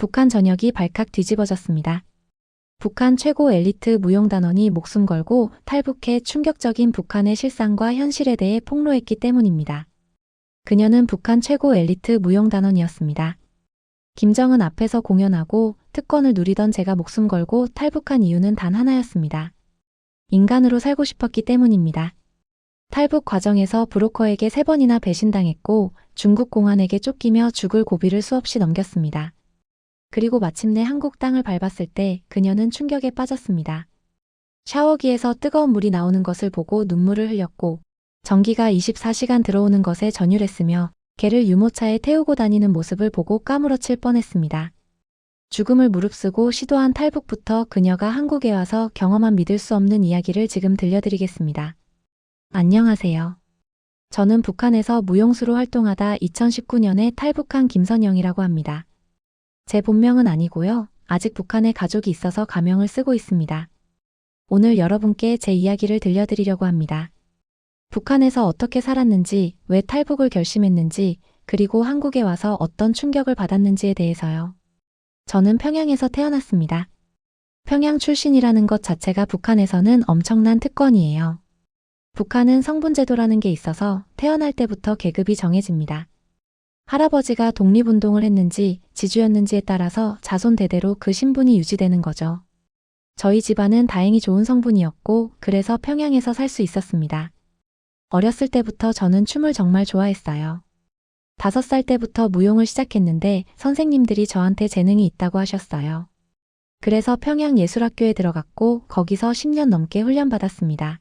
북한 전역이 발칵 뒤집어졌습니다. 북한 최고 엘리트 무용단원이 목숨 걸고 탈북해 충격적인 북한의 실상과 현실에 대해 폭로했기 때문입니다. 그녀는 북한 최고 엘리트 무용단원이었습니다. 김정은 앞에서 공연하고 특권을 누리던 제가 목숨 걸고 탈북한 이유는 단 하나였습니다. 인간으로 살고 싶었기 때문입니다. 탈북 과정에서 브로커에게 3번이나 배신당했고 중국 공안에게 쫓기며 죽을 고비를 수없이 넘겼습니다. 그리고 마침내 한국 땅을 밟았을 때 그녀는 충격에 빠졌습니다. 샤워기에서 뜨거운 물이 나오는 것을 보고 눈물을 흘렸고 전기가 24시간 들어오는 것에 전율했으며 개를 유모차에 태우고 다니는 모습을 보고 까무러칠 뻔했습니다. 죽음을 무릅쓰고 시도한 탈북부터 그녀가 한국에 와서 경험한 믿을 수 없는 이야기를 지금 들려드리겠습니다. 안녕하세요. 저는 북한에서 무용수로 활동하다 2019년에 탈북한 김선영이라고 합니다. 제 본명은 아니고요. 아직 북한에 가족이 있어서 가명을 쓰고 있습니다. 오늘 여러분께 제 이야기를 들려드리려고 합니다. 북한에서 어떻게 살았는지, 왜 탈북을 결심했는지, 그리고 한국에 와서 어떤 충격을 받았는지에 대해서요. 저는 평양에서 태어났습니다. 평양 출신이라는 것 자체가 북한에서는 엄청난 특권이에요. 북한은 성분제도라는 게 있어서 태어날 때부터 계급이 정해집니다. 할아버지가 독립운동을 했는지 지주였는지에 따라서 자손 대대로 그 신분이 유지되는 거죠. 저희 집안은 다행히 좋은 성분이었고 그래서 평양에서 살 수 있었습니다. 어렸을 때부터 저는 춤을 정말 좋아했어요. 5살 때부터 무용을 시작했는데 선생님들이 저한테 재능이 있다고 하셨어요. 그래서 평양예술학교에 들어갔고 거기서 10년 넘게 훈련받았습니다.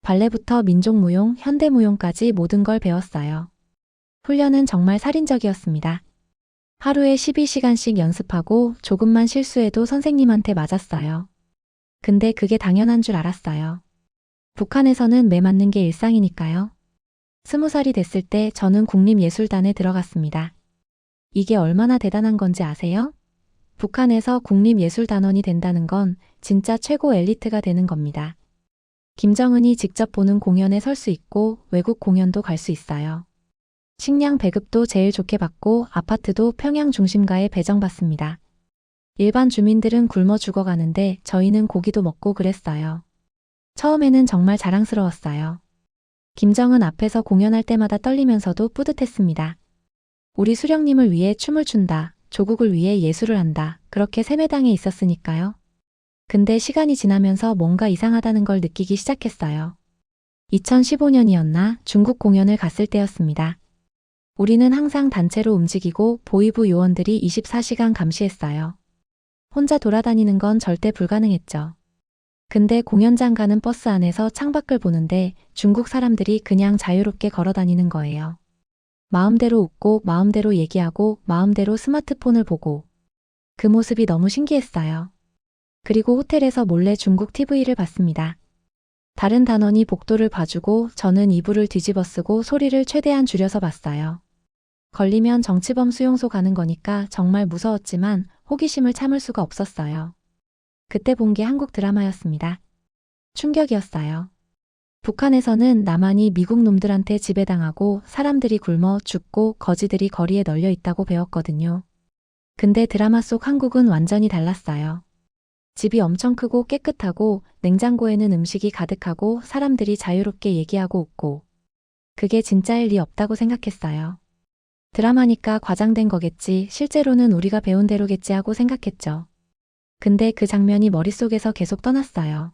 발레부터 민족무용, 현대무용까지 모든 걸 배웠어요. 훈련은 정말 살인적이었습니다. 하루에 12시간씩 연습하고 조금만 실수해도 선생님한테 맞았어요. 근데 그게 당연한 줄 알았어요. 북한에서는 매 맞는 게 일상이니까요. 20살이 됐을 때 저는 국립예술단에 들어갔습니다. 이게 얼마나 대단한 건지 아세요? 북한에서 국립예술단원이 된다는 건 진짜 최고 엘리트가 되는 겁니다. 김정은이 직접 보는 공연에 설 수 있고 외국 공연도 갈 수 있어요. 식량 배급도 제일 좋게 받고 아파트도 평양 중심가에 배정받습니다. 일반 주민들은 굶어 죽어가는데 저희는 고기도 먹고 그랬어요. 처음에는 정말 자랑스러웠어요. 김정은 앞에서 공연할 때마다 떨리면서도 뿌듯했습니다. 우리 수령님을 위해 춤을 춘다, 조국을 위해 예술을 한다, 그렇게 세매당에 있었으니까요. 근데 시간이 지나면서 뭔가 이상하다는 걸 느끼기 시작했어요. 2015년이었나 중국 공연을 갔을 때였습니다. 우리는 항상 단체로 움직이고 보이부 요원들이 24시간 감시했어요. 혼자 돌아다니는 건 절대 불가능했죠. 근데 공연장 가는 버스 안에서 창밖을 보는데 중국 사람들이 그냥 자유롭게 걸어다니는 거예요. 마음대로 웃고 마음대로 얘기하고 마음대로 스마트폰을 보고 그 모습이 너무 신기했어요. 그리고 호텔에서 몰래 중국 TV를 봤습니다. 다른 단원이 복도를 봐주고 저는 이불을 뒤집어 쓰고 소리를 최대한 줄여서 봤어요. 걸리면 정치범 수용소 가는 거니까 정말 무서웠지만 호기심을 참을 수가 없었어요. 그때 본 게 한국 드라마였습니다. 충격이었어요. 북한에서는 나만이 미국 놈들한테 지배당하고 사람들이 굶어 죽고 거지들이 거리에 널려 있다고 배웠거든요. 근데 드라마 속 한국은 완전히 달랐어요. 집이 엄청 크고 깨끗하고 냉장고에는 음식이 가득하고 사람들이 자유롭게 얘기하고 웃고 그게 진짜일 리 없다고 생각했어요. 드라마니까 과장된 거겠지, 실제로는 우리가 배운 대로겠지 하고 생각했죠. 근데 그 장면이 머릿속에서 계속 떠났어요.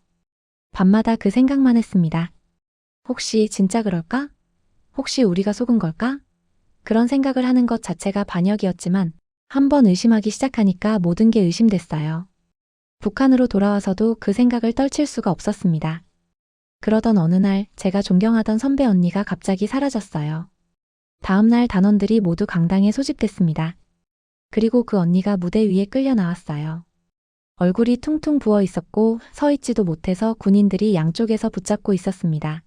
밤마다 그 생각만 했습니다. 혹시 진짜 그럴까? 혹시 우리가 속은 걸까? 그런 생각을 하는 것 자체가 반역이었지만 한번 의심하기 시작하니까 모든 게 의심됐어요. 북한으로 돌아와서도 그 생각을 떨칠 수가 없었습니다. 그러던 어느 날 제가 존경하던 선배 언니가 갑자기 사라졌어요. 다음 날 단원들이 모두 강당에 소집됐습니다. 그리고 그 언니가 무대 위에 끌려 나왔어요. 얼굴이 퉁퉁 부어 있었고 서 있지도 못해서 군인들이 양쪽에서 붙잡고 있었습니다.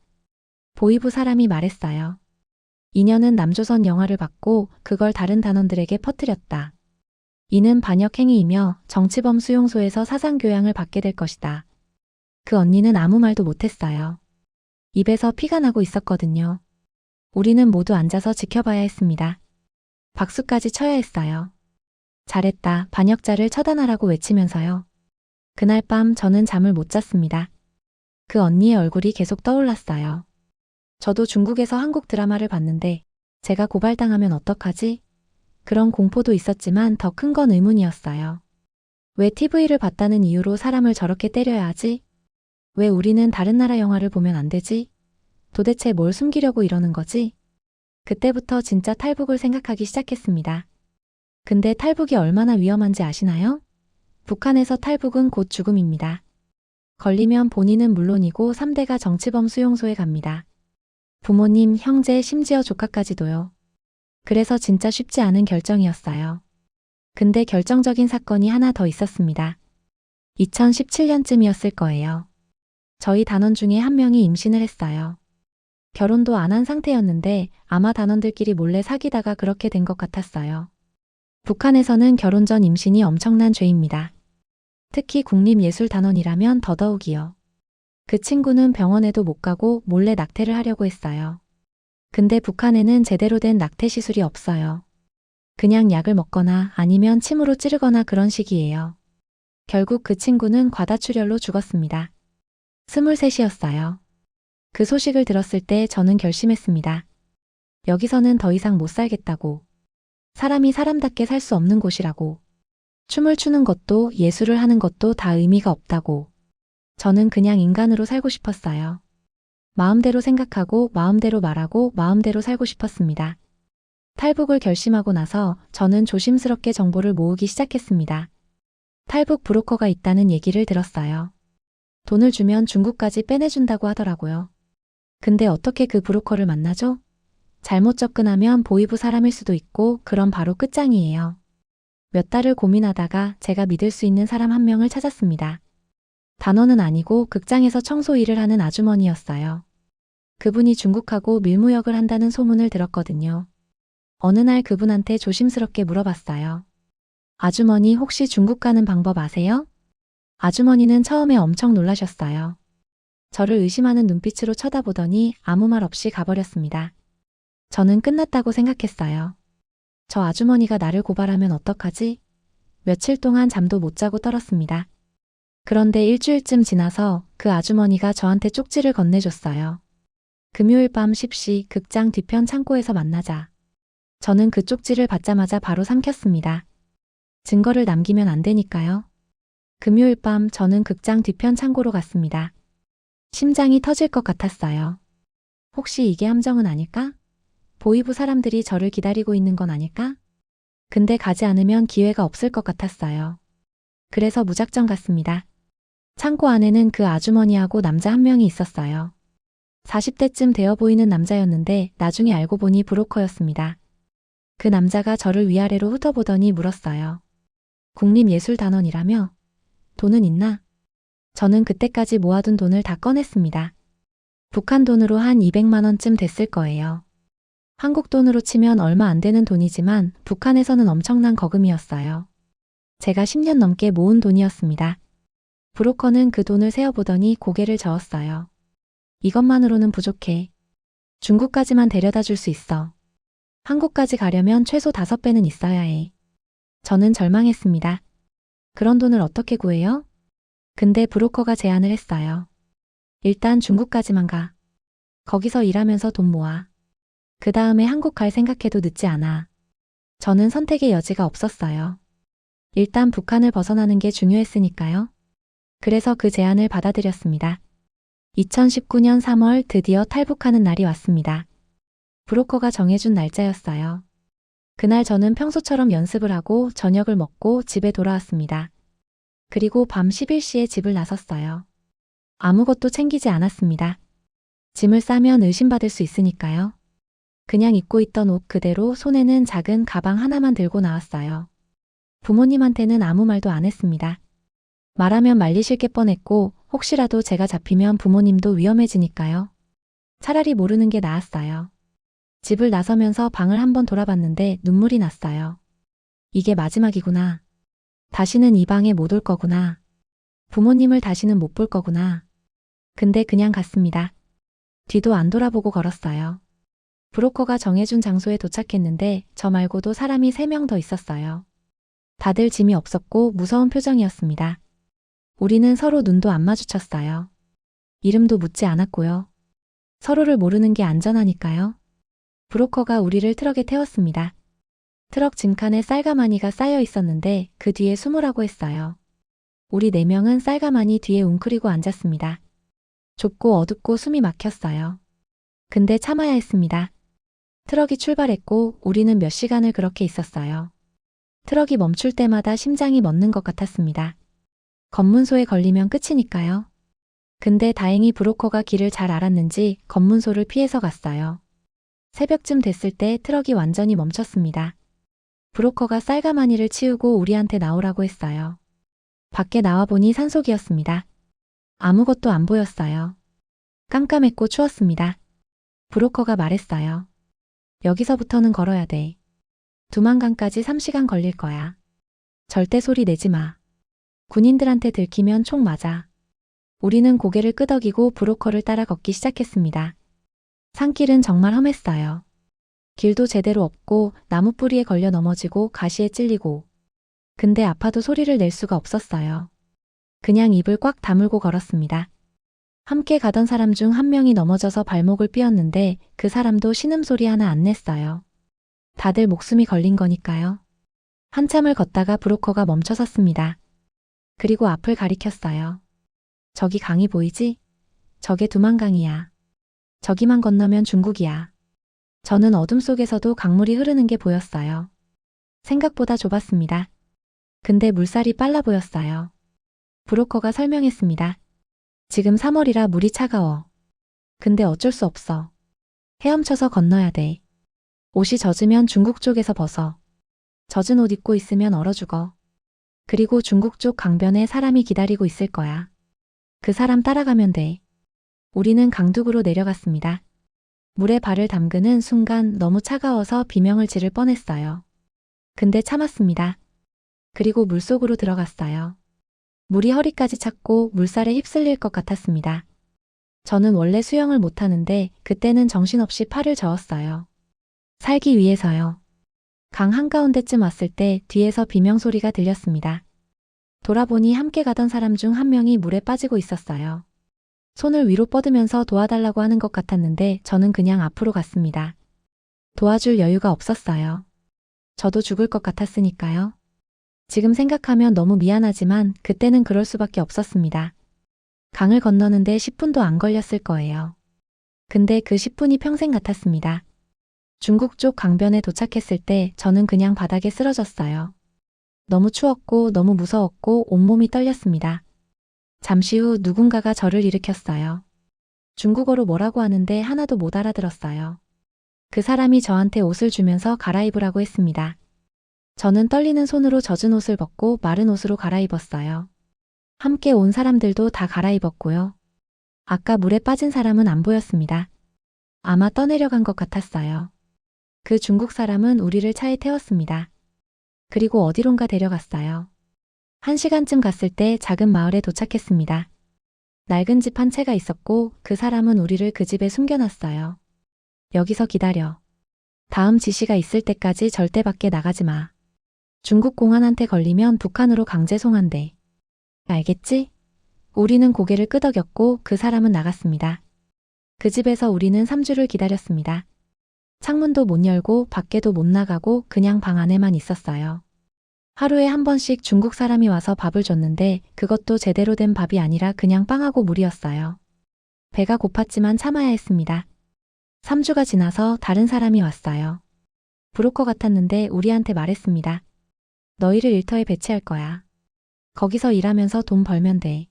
보이부 사람이 말했어요. 이녀는 남조선 영화를 봤고 그걸 다른 단원들에게 퍼뜨렸다. 이는 반역 행위이며 정치범 수용소에서 사상교양을 받게 될 것이다. 그 언니는 아무 말도 못했어요. 입에서 피가 나고 있었거든요. 우리는 모두 앉아서 지켜봐야 했습니다. 박수까지 쳐야 했어요. 잘했다. 반역자를 처단하라고 외치면서요. 그날 밤 저는 잠을 못 잤습니다. 그 언니의 얼굴이 계속 떠올랐어요. 저도 중국에서 한국 드라마를 봤는데 제가 고발당하면 어떡하지? 그런 공포도 있었지만 더 큰 건 의문이었어요. 왜 TV를 봤다는 이유로 사람을 저렇게 때려야 하지? 왜 우리는 다른 나라 영화를 보면 안 되지? 도대체 뭘 숨기려고 이러는 거지? 그때부터 진짜 탈북을 생각하기 시작했습니다. 근데 탈북이 얼마나 위험한지 아시나요? 북한에서 탈북은 곧 죽음입니다. 걸리면 본인은 물론이고 3대가 정치범 수용소에 갑니다. 부모님, 형제, 심지어 조카까지도요. 그래서 진짜 쉽지 않은 결정이었어요. 근데 결정적인 사건이 하나 더 있었습니다. 2017년쯤이었을 거예요. 저희 단원 중에 한 명이 임신을 했어요. 결혼도 안 한 상태였는데 아마 단원들끼리 몰래 사귀다가 그렇게 된 것 같았어요. 북한에서는 결혼 전 임신이 엄청난 죄입니다. 특히 국립예술단원이라면 더더욱이요. 그 친구는 병원에도 못 가고 몰래 낙태를 하려고 했어요. 근데 북한에는 제대로 된 낙태 시술이 없어요. 그냥 약을 먹거나 아니면 침으로 찌르거나 그런 식이에요. 결국 그 친구는 과다출혈로 죽었습니다. 23이었어요. 그 소식을 들었을 때 저는 결심했습니다. 여기서는 더 이상 못 살겠다고. 사람이 사람답게 살 수 없는 곳이라고. 춤을 추는 것도 예술을 하는 것도 다 의미가 없다고. 저는 그냥 인간으로 살고 싶었어요. 마음대로 생각하고 마음대로 말하고 마음대로 살고 싶었습니다. 탈북을 결심하고 나서 저는 조심스럽게 정보를 모으기 시작했습니다. 탈북 브로커가 있다는 얘기를 들었어요. 돈을 주면 중국까지 빼내준다고 하더라고요. 근데 어떻게 그 브로커를 만나죠? 잘못 접근하면 보이부 사람일 수도 있고 그럼 바로 끝장이에요. 몇 달을 고민하다가 제가 믿을 수 있는 사람 한 명을 찾았습니다. 단원은 아니고 극장에서 청소 일을 하는 아주머니였어요. 그분이 중국하고 밀무역을 한다는 소문을 들었거든요. 어느 날 그분한테 조심스럽게 물어봤어요. 아주머니 혹시 중국 가는 방법 아세요? 아주머니는 처음에 엄청 놀라셨어요. 저를 의심하는 눈빛으로 쳐다보더니 아무 말 없이 가버렸습니다. 저는 끝났다고 생각했어요. 저 아주머니가 나를 고발하면 어떡하지? 며칠 동안 잠도 못 자고 떨었습니다. 그런데 일주일쯤 지나서 그 아주머니가 저한테 쪽지를 건네줬어요. 금요일 밤 10시 극장 뒤편 창고에서 만나자. 저는 그 쪽지를 받자마자 바로 삼켰습니다. 증거를 남기면 안 되니까요. 금요일 밤 저는 극장 뒤편 창고로 갔습니다. 심장이 터질 것 같았어요. 혹시 이게 함정은 아닐까? 보이부 사람들이 저를 기다리고 있는 건 아닐까? 근데 가지 않으면 기회가 없을 것 같았어요. 그래서 무작정 갔습니다. 창고 안에는 그 아주머니하고 남자 한 명이 있었어요. 40대쯤 되어 보이는 남자였는데 나중에 알고 보니 브로커였습니다. 그 남자가 저를 위아래로 훑어보더니 물었어요. 국립예술단원이라며? 돈은 있나? 저는 그때까지 모아둔 돈을 다 꺼냈습니다. 북한 돈으로 한 200만 원쯤 됐을 거예요. 한국 돈으로 치면 얼마 안 되는 돈이지만 북한에서는 엄청난 거금이었어요. 제가 10년 넘게 모은 돈이었습니다. 브로커는 그 돈을 세어보더니 고개를 저었어요. 이것만으로는 부족해. 중국까지만 데려다 줄 수 있어. 한국까지 가려면 최소 5배는 있어야 해. 저는 절망했습니다. 그런 돈을 어떻게 구해요? 근데 브로커가 제안을 했어요. 일단 중국까지만 가. 거기서 일하면서 돈 모아. 그 다음에 한국 갈 생각해도 늦지 않아. 저는 선택의 여지가 없었어요. 일단 북한을 벗어나는 게 중요했으니까요. 그래서 그 제안을 받아들였습니다. 2019년 3월 드디어 탈북하는 날이 왔습니다. 브로커가 정해준 날짜였어요. 그날 저는 평소처럼 연습을 하고 저녁을 먹고 집에 돌아왔습니다. 그리고 밤 11시에 집을 나섰어요. 아무것도 챙기지 않았습니다. 짐을 싸면 의심받을 수 있으니까요. 그냥 입고 있던 옷 그대로 손에는 작은 가방 하나만 들고 나왔어요. 부모님한테는 아무 말도 안 했습니다. 말하면 말리실 게 뻔했고 혹시라도 제가 잡히면 부모님도 위험해지니까요. 차라리 모르는 게 나았어요. 집을 나서면서 방을 한번 돌아봤는데 눈물이 났어요. 이게 마지막이구나. 다시는 이 방에 못 올 거구나. 부모님을 다시는 못 볼 거구나. 근데 그냥 갔습니다. 뒤도 안 돌아보고 걸었어요. 브로커가 정해준 장소에 도착했는데 저 말고도 사람이 3명 더 있었어요. 다들 짐이 없었고 무서운 표정이었습니다. 우리는 서로 눈도 안 마주쳤어요. 이름도 묻지 않았고요. 서로를 모르는 게 안전하니까요. 브로커가 우리를 트럭에 태웠습니다. 트럭 짐칸에 쌀가마니가 쌓여 있었는데 그 뒤에 숨으라고 했어요. 우리 4명은 쌀가마니 뒤에 웅크리고 앉았습니다. 좁고 어둡고 숨이 막혔어요. 근데 참아야 했습니다. 트럭이 출발했고 우리는 몇 시간을 그렇게 있었어요. 트럭이 멈출 때마다 심장이 멎는 것 같았습니다. 검문소에 걸리면 끝이니까요. 근데 다행히 브로커가 길을 잘 알았는지 검문소를 피해서 갔어요. 새벽쯤 됐을 때 트럭이 완전히 멈췄습니다. 브로커가 쌀가마니를 치우고 우리한테 나오라고 했어요. 밖에 나와보니 산속이었습니다. 아무것도 안 보였어요. 깜깜했고 추웠습니다. 브로커가 말했어요. 여기서부터는 걸어야 돼. 두만강까지 3시간 걸릴 거야. 절대 소리 내지 마. 군인들한테 들키면 총 맞아. 우리는 고개를 끄덕이고 브로커를 따라 걷기 시작했습니다. 산길은 정말 험했어요. 길도 제대로 없고 나무 뿌리에 걸려 넘어지고 가시에 찔리고. 근데 아파도 소리를 낼 수가 없었어요. 그냥 입을 꽉 다물고 걸었습니다. 함께 가던 사람 중 한 명이 넘어져서 발목을 삐었는데 그 사람도 신음소리 하나 안 냈어요. 다들 목숨이 걸린 거니까요. 한참을 걷다가 브로커가 멈춰섰습니다. 그리고 앞을 가리켰어요. 저기 강이 보이지? 저게 두만강이야. 저기만 건너면 중국이야. 저는 어둠 속에서도 강물이 흐르는 게 보였어요. 생각보다 좁았습니다. 근데 물살이 빨라 보였어요. 브로커가 설명했습니다. 지금 3월이라 물이 차가워. 근데 어쩔 수 없어. 헤엄쳐서 건너야 돼. 옷이 젖으면 중국 쪽에서 벗어. 젖은 옷 입고 있으면 얼어 죽어. 그리고 중국 쪽 강변에 사람이 기다리고 있을 거야. 그 사람 따라가면 돼. 우리는 강둑으로 내려갔습니다. 물에 발을 담그는 순간 너무 차가워서 비명을 지를 뻔했어요. 근데 참았습니다. 그리고 물속으로 들어갔어요. 물이 허리까지 찼고 물살에 휩쓸릴 것 같았습니다. 저는 원래 수영을 못하는데 그때는 정신없이 팔을 저었어요. 살기 위해서요. 강 한가운데쯤 왔을 때 뒤에서 비명소리가 들렸습니다. 돌아보니 함께 가던 사람 중 한 명이 물에 빠지고 있었어요. 손을 위로 뻗으면서 도와달라고 하는 것 같았는데 저는 그냥 앞으로 갔습니다. 도와줄 여유가 없었어요. 저도 죽을 것 같았으니까요. 지금 생각하면 너무 미안하지만 그때는 그럴 수밖에 없었습니다. 강을 건너는데 10분도 안 걸렸을 거예요. 근데 그 10분이 평생 같았습니다. 중국 쪽 강변에 도착했을 때 저는 그냥 바닥에 쓰러졌어요. 너무 추웠고 너무 무서웠고 온몸이 떨렸습니다. 잠시 후 누군가가 저를 일으켰어요. 중국어로 뭐라고 하는데 하나도 못 알아들었어요. 그 사람이 저한테 옷을 주면서 갈아입으라고 했습니다. 저는 떨리는 손으로 젖은 옷을 벗고 마른 옷으로 갈아입었어요. 함께 온 사람들도 다 갈아입었고요. 아까 물에 빠진 사람은 안 보였습니다. 아마 떠내려간 것 같았어요. 그 중국 사람은 우리를 차에 태웠습니다. 그리고 어디론가 데려갔어요. 1시간쯤 갔을 때 작은 마을에 도착했습니다. 낡은 집 한 채가 있었고 그 사람은 우리를 그 집에 숨겨놨어요. 여기서 기다려. 다음 지시가 있을 때까지 절대 밖에 나가지 마. 중국 공안한테 걸리면 북한으로 강제 송환돼. 알겠지? 우리는 고개를 끄덕였고 그 사람은 나갔습니다. 그 집에서 우리는 3주를 기다렸습니다. 창문도 못 열고 밖에도 못 나가고 그냥 방 안에만 있었어요. 하루에 한 번씩 중국 사람이 와서 밥을 줬는데 그것도 제대로 된 밥이 아니라 그냥 빵하고 물이었어요. 배가 고팠지만 참아야 했습니다. 3주가 지나서 다른 사람이 왔어요. 브로커 같았는데 우리한테 말했습니다. 너희를 일터에 배치할 거야. 거기서 일하면서 돈 벌면 돼.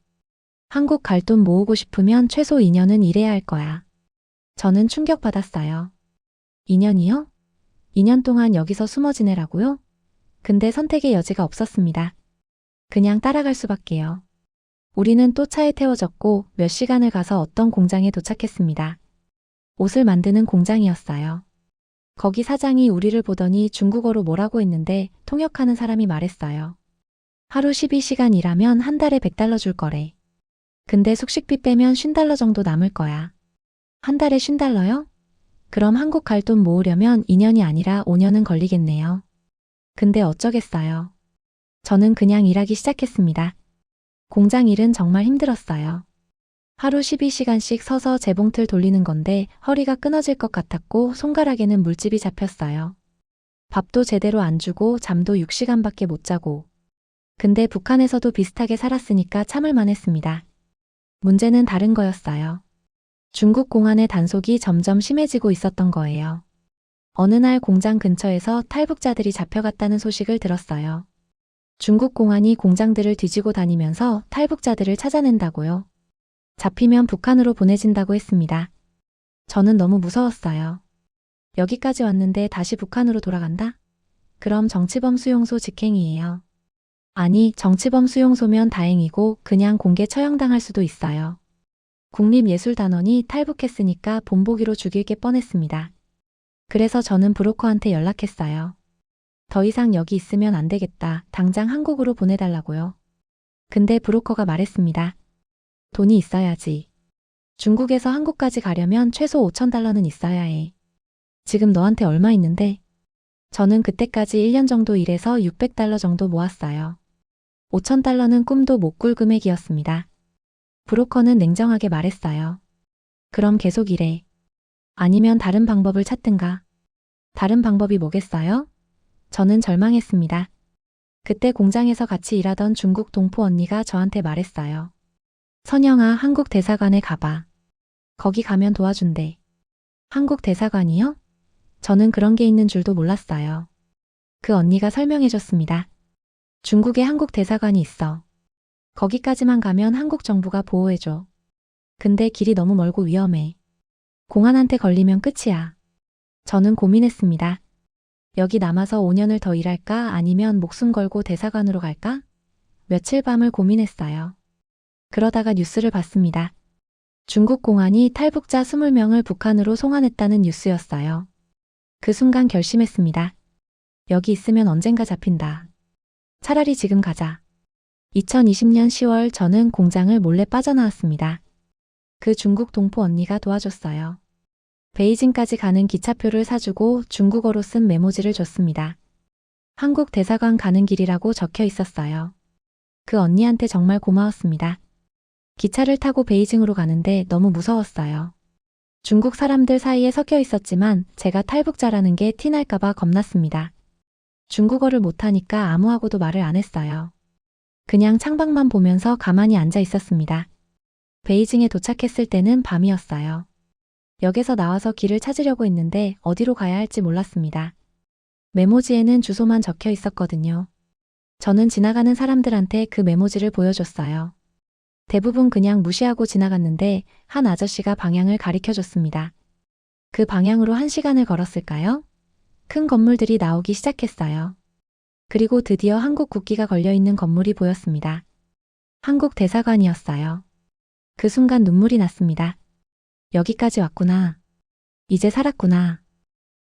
한국 갈 돈 모으고 싶으면 최소 2년은 일해야 할 거야. 저는 충격받았어요. 2년이요? 2년 동안 여기서 숨어 지내라고요? 근데 선택의 여지가 없었습니다. 그냥 따라갈 수밖에요. 우리는 또 차에 태워졌고 몇 시간을 가서 어떤 공장에 도착했습니다. 옷을 만드는 공장이었어요. 거기 사장이 우리를 보더니 중국어로 뭐라고 했는데 통역하는 사람이 말했어요. 하루 12시간 일하면 한 달에 100달러 줄 거래. 근데 숙식비 빼면 50달러 정도 남을 거야. 한 달에 50달러요? 그럼 한국 갈 돈 모으려면 2년이 아니라 5년은 걸리겠네요. 근데 어쩌겠어요. 저는 그냥 일하기 시작했습니다. 공장 일은 정말 힘들었어요. 하루 12시간씩 서서 재봉틀 돌리는 건데 허리가 끊어질 것 같았고 손가락에는 물집이 잡혔어요. 밥도 제대로 안 주고 잠도 6시간밖에 못 자고. 근데 북한에서도 비슷하게 살았으니까 참을 만했습니다. 문제는 다른 거였어요. 중국 공안의 단속이 점점 심해지고 있었던 거예요. 어느 날 공장 근처에서 탈북자들이 잡혀갔다는 소식을 들었어요. 중국 공안이 공장들을 뒤지고 다니면서 탈북자들을 찾아낸다고요. 잡히면 북한으로 보내진다고 했습니다. 저는 너무 무서웠어요. 여기까지 왔는데 다시 북한으로 돌아간다? 그럼 정치범 수용소 직행이에요. 아니, 정치범 수용소면 다행이고 그냥 공개 처형당할 수도 있어요. 국립예술단원이 탈북했으니까 본보기로 죽일 게 뻔했습니다. 그래서 저는 브로커한테 연락했어요. 더 이상 여기 있으면 안 되겠다. 당장 한국으로 보내달라고요. 근데 브로커가 말했습니다. 돈이 있어야지. 중국에서 한국까지 가려면 최소 5,000달러는 있어야 해. 지금 너한테 얼마 있는데? 저는 그때까지 1년 정도 일해서 600달러 정도 모았어요. 5,000달러는 꿈도 못 꿀 금액이었습니다. 브로커는 냉정하게 말했어요. 그럼 계속 일해. 아니면 다른 방법을 찾든가. 다른 방법이 뭐겠어요? 저는 절망했습니다. 그때 공장에서 같이 일하던 중국 동포 언니가 저한테 말했어요. 선영아, 한국 대사관에 가봐. 거기 가면 도와준대. 한국 대사관이요? 저는 그런 게 있는 줄도 몰랐어요. 그 언니가 설명해줬습니다. 중국에 한국 대사관이 있어. 거기까지만 가면 한국 정부가 보호해줘. 근데 길이 너무 멀고 위험해. 공안한테 걸리면 끝이야. 저는 고민했습니다. 여기 남아서 5년을 더 일할까 아니면 목숨 걸고 대사관으로 갈까? 며칠 밤을 고민했어요. 그러다가 뉴스를 봤습니다. 중국 공안이 탈북자 20명을 북한으로 송환했다는 뉴스였어요. 그 순간 결심했습니다. 여기 있으면 언젠가 잡힌다. 차라리 지금 가자. 2020년 10월 저는 공장을 몰래 빠져나왔습니다. 그 중국 동포 언니가 도와줬어요. 베이징까지 가는 기차표를 사주고 중국어로 쓴 메모지를 줬습니다. 한국 대사관 가는 길이라고 적혀 있었어요. 그 언니한테 정말 고마웠습니다. 기차를 타고 베이징으로 가는데 너무 무서웠어요. 중국 사람들 사이에 섞여 있었지만 제가 탈북자라는 게 티날까봐 겁났습니다. 중국어를 못하니까 아무하고도 말을 안 했어요. 그냥 창밖만 보면서 가만히 앉아 있었습니다. 베이징에 도착했을 때는 밤이었어요. 역에서 나와서 길을 찾으려고 했는데 어디로 가야 할지 몰랐습니다. 메모지에는 주소만 적혀 있었거든요. 저는 지나가는 사람들한테 그 메모지를 보여줬어요. 대부분 그냥 무시하고 지나갔는데 한 아저씨가 방향을 가리켜줬습니다. 그 방향으로 1시간을 걸었을까요? 큰 건물들이 나오기 시작했어요. 그리고 드디어 한국 국기가 걸려있는 건물이 보였습니다. 한국 대사관이었어요. 그 순간 눈물이 났습니다. 여기까지 왔구나. 이제 살았구나.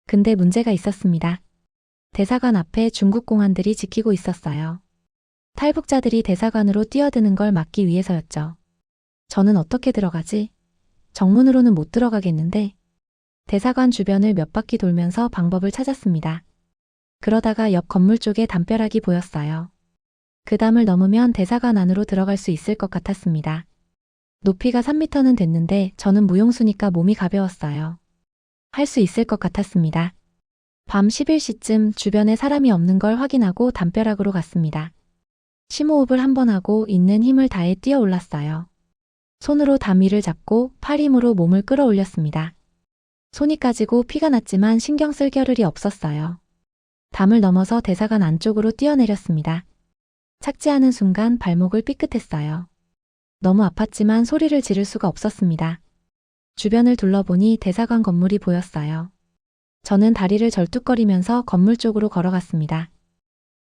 근데 문제가 있었습니다. 대사관 앞에 중국 공안들이 지키고 있었어요. 탈북자들이 대사관으로 뛰어드는 걸 막기 위해서였죠. 저는 어떻게 들어가지? 정문으로는 못 들어가겠는데. 대사관 주변을 몇 바퀴 돌면서 방법을 찾았습니다. 그러다가 옆 건물 쪽에 담벼락이 보였어요. 그 담을 넘으면 대사관 안으로 들어갈 수 있을 것 같았습니다. 높이가 3m는 됐는데 저는 무용수니까 몸이 가벼웠어요. 할 수 있을 것 같았습니다. 밤 11시쯤 주변에 사람이 없는 걸 확인하고 담벼락으로 갔습니다. 심호흡을 한번 하고 있는 힘을 다해 뛰어 올랐어요. 손으로 담 위를 잡고 팔 힘으로 몸을 끌어올렸습니다. 손이 까지고 피가 났지만 신경 쓸 겨를이 없었어요. 담을 넘어서 대사관 안쪽으로 뛰어내렸습니다. 착지하는 순간 발목을 삐끗했어요. 너무 아팠지만 소리를 지를 수가 없었습니다. 주변을 둘러보니 대사관 건물이 보였어요. 저는 다리를 절뚝거리면서 건물 쪽으로 걸어갔습니다.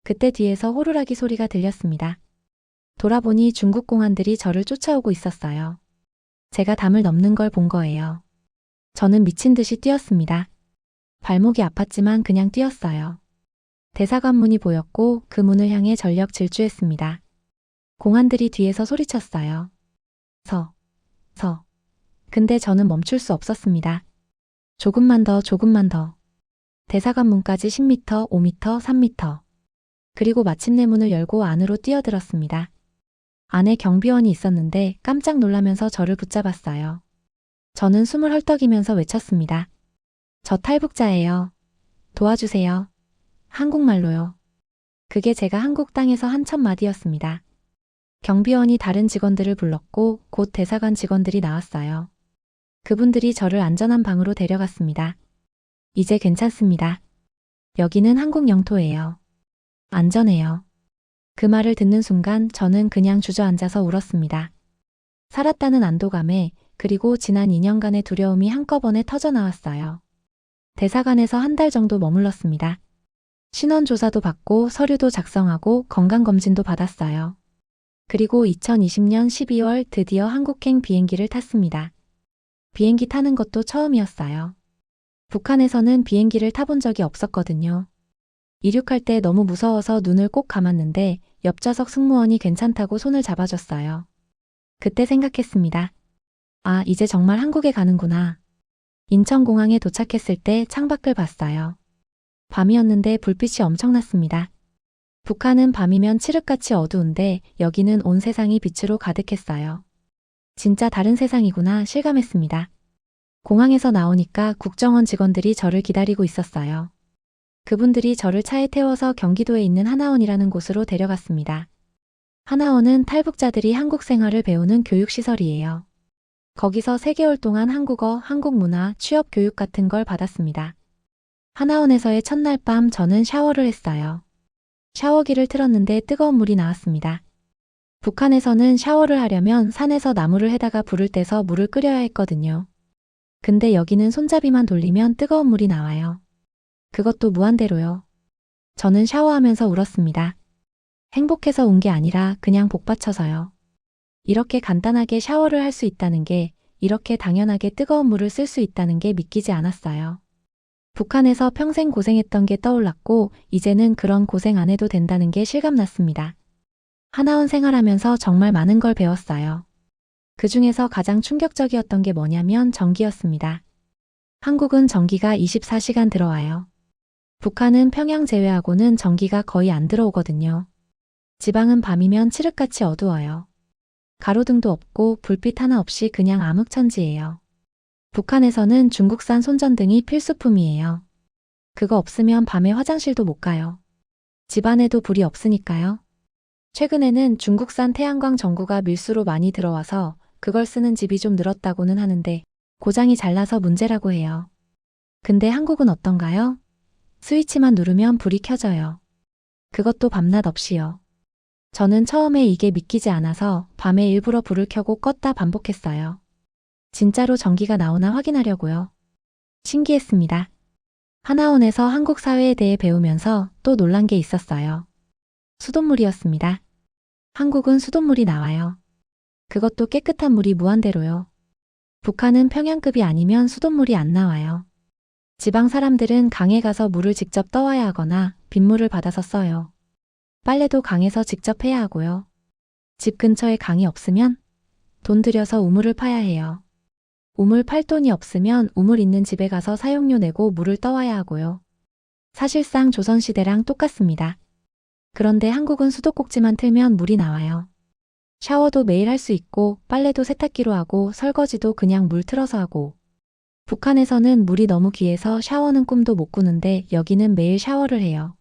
그때 뒤에서 호루라기 소리가 들렸습니다. 돌아보니 중국 공안들이 저를 쫓아오고 있었어요. 제가 담을 넘는 걸 본 거예요. 저는 미친 듯이 뛰었습니다. 발목이 아팠지만 그냥 뛰었어요. 대사관 문이 보였고 그 문을 향해 전력 질주했습니다. 공안들이 뒤에서 소리쳤어요. 서. 근데 저는 멈출 수 없었습니다. 조금만 더. 대사관 문까지 10m, 5m, 3m. 그리고 마침내 문을 열고 안으로 뛰어들었습니다. 안에 경비원이 있었는데 깜짝 놀라면서 저를 붙잡았어요. 저는 숨을 헐떡이면서 외쳤습니다. 저 탈북자예요. 도와주세요. 한국말로요. 그게 제가 한국 땅에서 한 첫 마디였습니다. 경비원이 다른 직원들을 불렀고 곧 대사관 직원들이 나왔어요. 그분들이 저를 안전한 방으로 데려갔습니다. 이제 괜찮습니다. 여기는 한국 영토예요. 안전해요. 그 말을 듣는 순간 저는 그냥 주저앉아서 울었습니다. 살았다는 안도감에 그리고 지난 2년간의 두려움이 한꺼번에 터져나왔어요. 대사관에서 한 달 정도 머물렀습니다. 신원조사도 받고 서류도 작성하고 건강검진도 받았어요. 그리고 2020년 12월 드디어 한국행 비행기를 탔습니다. 비행기 타는 것도 처음이었어요. 북한에서는 비행기를 타본 적이 없었거든요. 이륙할 때 너무 무서워서 눈을 꼭 감았는데 옆좌석 승무원이 괜찮다고 손을 잡아줬어요. 그때 생각했습니다. 아, 이제 정말 한국에 가는구나. 인천공항에 도착했을 때 창밖을 봤어요. 밤이었는데 불빛이 엄청났습니다. 북한은 밤이면 칠흑같이 어두운데 여기는 온 세상이 빛으로 가득했어요. 진짜 다른 세상이구나 실감했습니다. 공항에서 나오니까 국정원 직원들이 저를 기다리고 있었어요. 그분들이 저를 차에 태워서 경기도에 있는 하나원이라는 곳으로 데려갔습니다. 하나원은 탈북자들이 한국 생활을 배우는 교육시설이에요. 거기서 3개월 동안 한국어, 한국 문화, 취업 교육 같은 걸 받았습니다. 하나원에서의 첫날 밤 저는 샤워를 했어요. 샤워기를 틀었는데 뜨거운 물이 나왔습니다. 북한에서는 샤워를 하려면 산에서 나무를 해다가 불을 떼서 물을 끓여야 했거든요. 근데 여기는 손잡이만 돌리면 뜨거운 물이 나와요. 그것도 무한대로요. 저는 샤워하면서 울었습니다. 행복해서 운 게 아니라 그냥 복받쳐서요. 이렇게 간단하게 샤워를 할 수 있다는 게, 이렇게 당연하게 뜨거운 물을 쓸 수 있다는 게 믿기지 않았어요. 북한에서 평생 고생했던 게 떠올랐고 이제는 그런 고생 안 해도 된다는 게 실감났습니다. 하나원 생활하면서 정말 많은 걸 배웠어요. 그 중에서 가장 충격적이었던 게 뭐냐면 전기였습니다. 한국은 전기가 24시간 들어와요. 북한은 평양 제외하고는 전기가 거의 안 들어오거든요. 지방은 밤이면 칠흑같이 어두워요. 가로등도 없고 불빛 하나 없이 그냥 암흑천지예요. 북한에서는 중국산 손전등이 필수품이에요. 그거 없으면 밤에 화장실도 못 가요. 집안에도 불이 없으니까요. 최근에는 중국산 태양광 전구가 밀수로 많이 들어와서 그걸 쓰는 집이 좀 늘었다고는 하는데 고장이 잘 나서 문제라고 해요. 근데 한국은 어떤가요? 스위치만 누르면 불이 켜져요. 그것도 밤낮 없이요. 저는 처음에 이게 믿기지 않아서 밤에 일부러 불을 켜고 껐다 반복했어요. 진짜로 전기가 나오나 확인하려고요. 신기했습니다. 하나원에서 한국 사회에 대해 배우면서 또 놀란 게 있었어요. 수돗물이었습니다. 한국은 수돗물이 나와요. 그것도 깨끗한 물이 무한대로요. 북한은 평양급이 아니면 수돗물이 안 나와요. 지방 사람들은 강에 가서 물을 직접 떠와야 하거나 빗물을 받아서 써요. 빨래도 강에서 직접 해야 하고요. 집 근처에 강이 없으면 돈 들여서 우물을 파야 해요. 우물 팔 돈이 없으면 우물 있는 집에 가서 사용료 내고 물을 떠와야 하고요. 사실상 조선시대랑 똑같습니다. 그런데 한국은 수도꼭지만 틀면 물이 나와요. 샤워도 매일 할 수 있고 빨래도 세탁기로 하고 설거지도 그냥 물 틀어서 하고. 북한에서는 물이 너무 귀해서 샤워는 꿈도 못 꾸는데 여기는 매일 샤워를 해요.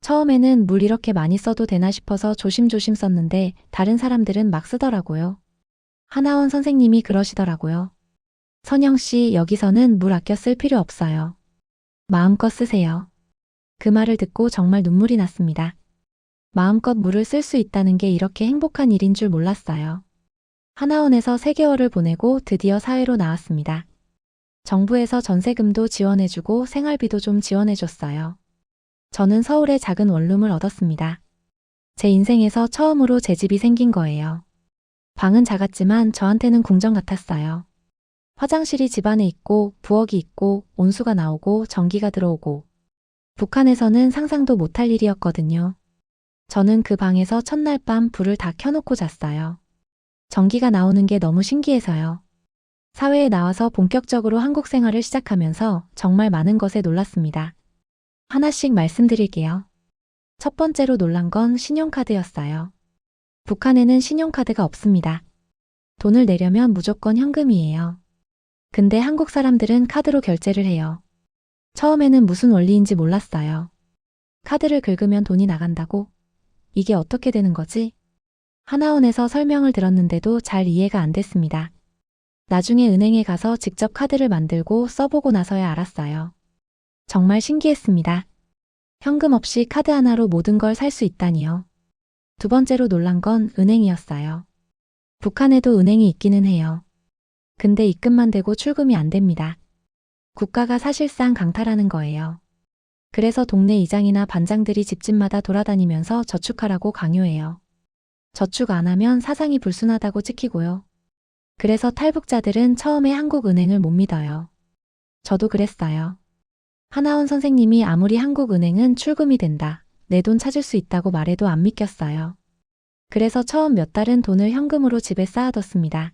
처음에는 물 이렇게 많이 써도 되나 싶어서 조심조심 썼는데 다른 사람들은 막 쓰더라고요. 하나원 선생님이 그러시더라고요. 선영 씨, 여기서는 물 아껴 쓸 필요 없어요. 마음껏 쓰세요. 그 말을 듣고 정말 눈물이 났습니다. 마음껏 물을 쓸 수 있다는 게 이렇게 행복한 일인 줄 몰랐어요. 하나원에서 3개월을 보내고 드디어 사회로 나왔습니다. 정부에서 전세금도 지원해주고 생활비도 좀 지원해줬어요. 저는 서울에 작은 원룸을 얻었습니다. 제 인생에서 처음으로 제 집이 생긴 거예요. 방은 작았지만 저한테는 궁전 같았어요. 화장실이 집 안에 있고 부엌이 있고 온수가 나오고 전기가 들어오고. 북한에서는 상상도 못할 일이었거든요. 저는 그 방에서 첫날 밤 불을 다 켜놓고 잤어요. 전기가 나오는 게 너무 신기해서요. 사회에 나와서 본격적으로 한국 생활을 시작하면서 정말 많은 것에 놀랐습니다. 하나씩 말씀드릴게요. 첫 번째로 놀란 건 신용카드였어요. 북한에는 신용카드가 없습니다. 돈을 내려면 무조건 현금이에요. 근데 한국 사람들은 카드로 결제를 해요. 처음에는 무슨 원리인지 몰랐어요. 카드를 긁으면 돈이 나간다고? 이게 어떻게 되는 거지? 하나원에서 설명을 들었는데도 잘 이해가 안 됐습니다. 나중에 은행에 가서 직접 카드를 만들고 써보고 나서야 알았어요. 정말 신기했습니다. 현금 없이 카드 하나로 모든 걸 살 수 있다니요. 두 번째로 놀란 건 은행이었어요. 북한에도 은행이 있기는 해요. 근데 입금만 되고 출금이 안 됩니다. 국가가 사실상 강탈하는 거예요. 그래서 동네 이장이나 반장들이 집집마다 돌아다니면서 저축하라고 강요해요. 저축 안 하면 사상이 불순하다고 찍히고요. 그래서 탈북자들은 처음에 한국은행을 못 믿어요. 저도 그랬어요. 하나원 선생님이 아무리 한국은행은 출금이 된다, 내 돈 찾을 수 있다고 말해도 안 믿겼어요. 그래서 처음 몇 달은 돈을 현금으로 집에 쌓아뒀습니다.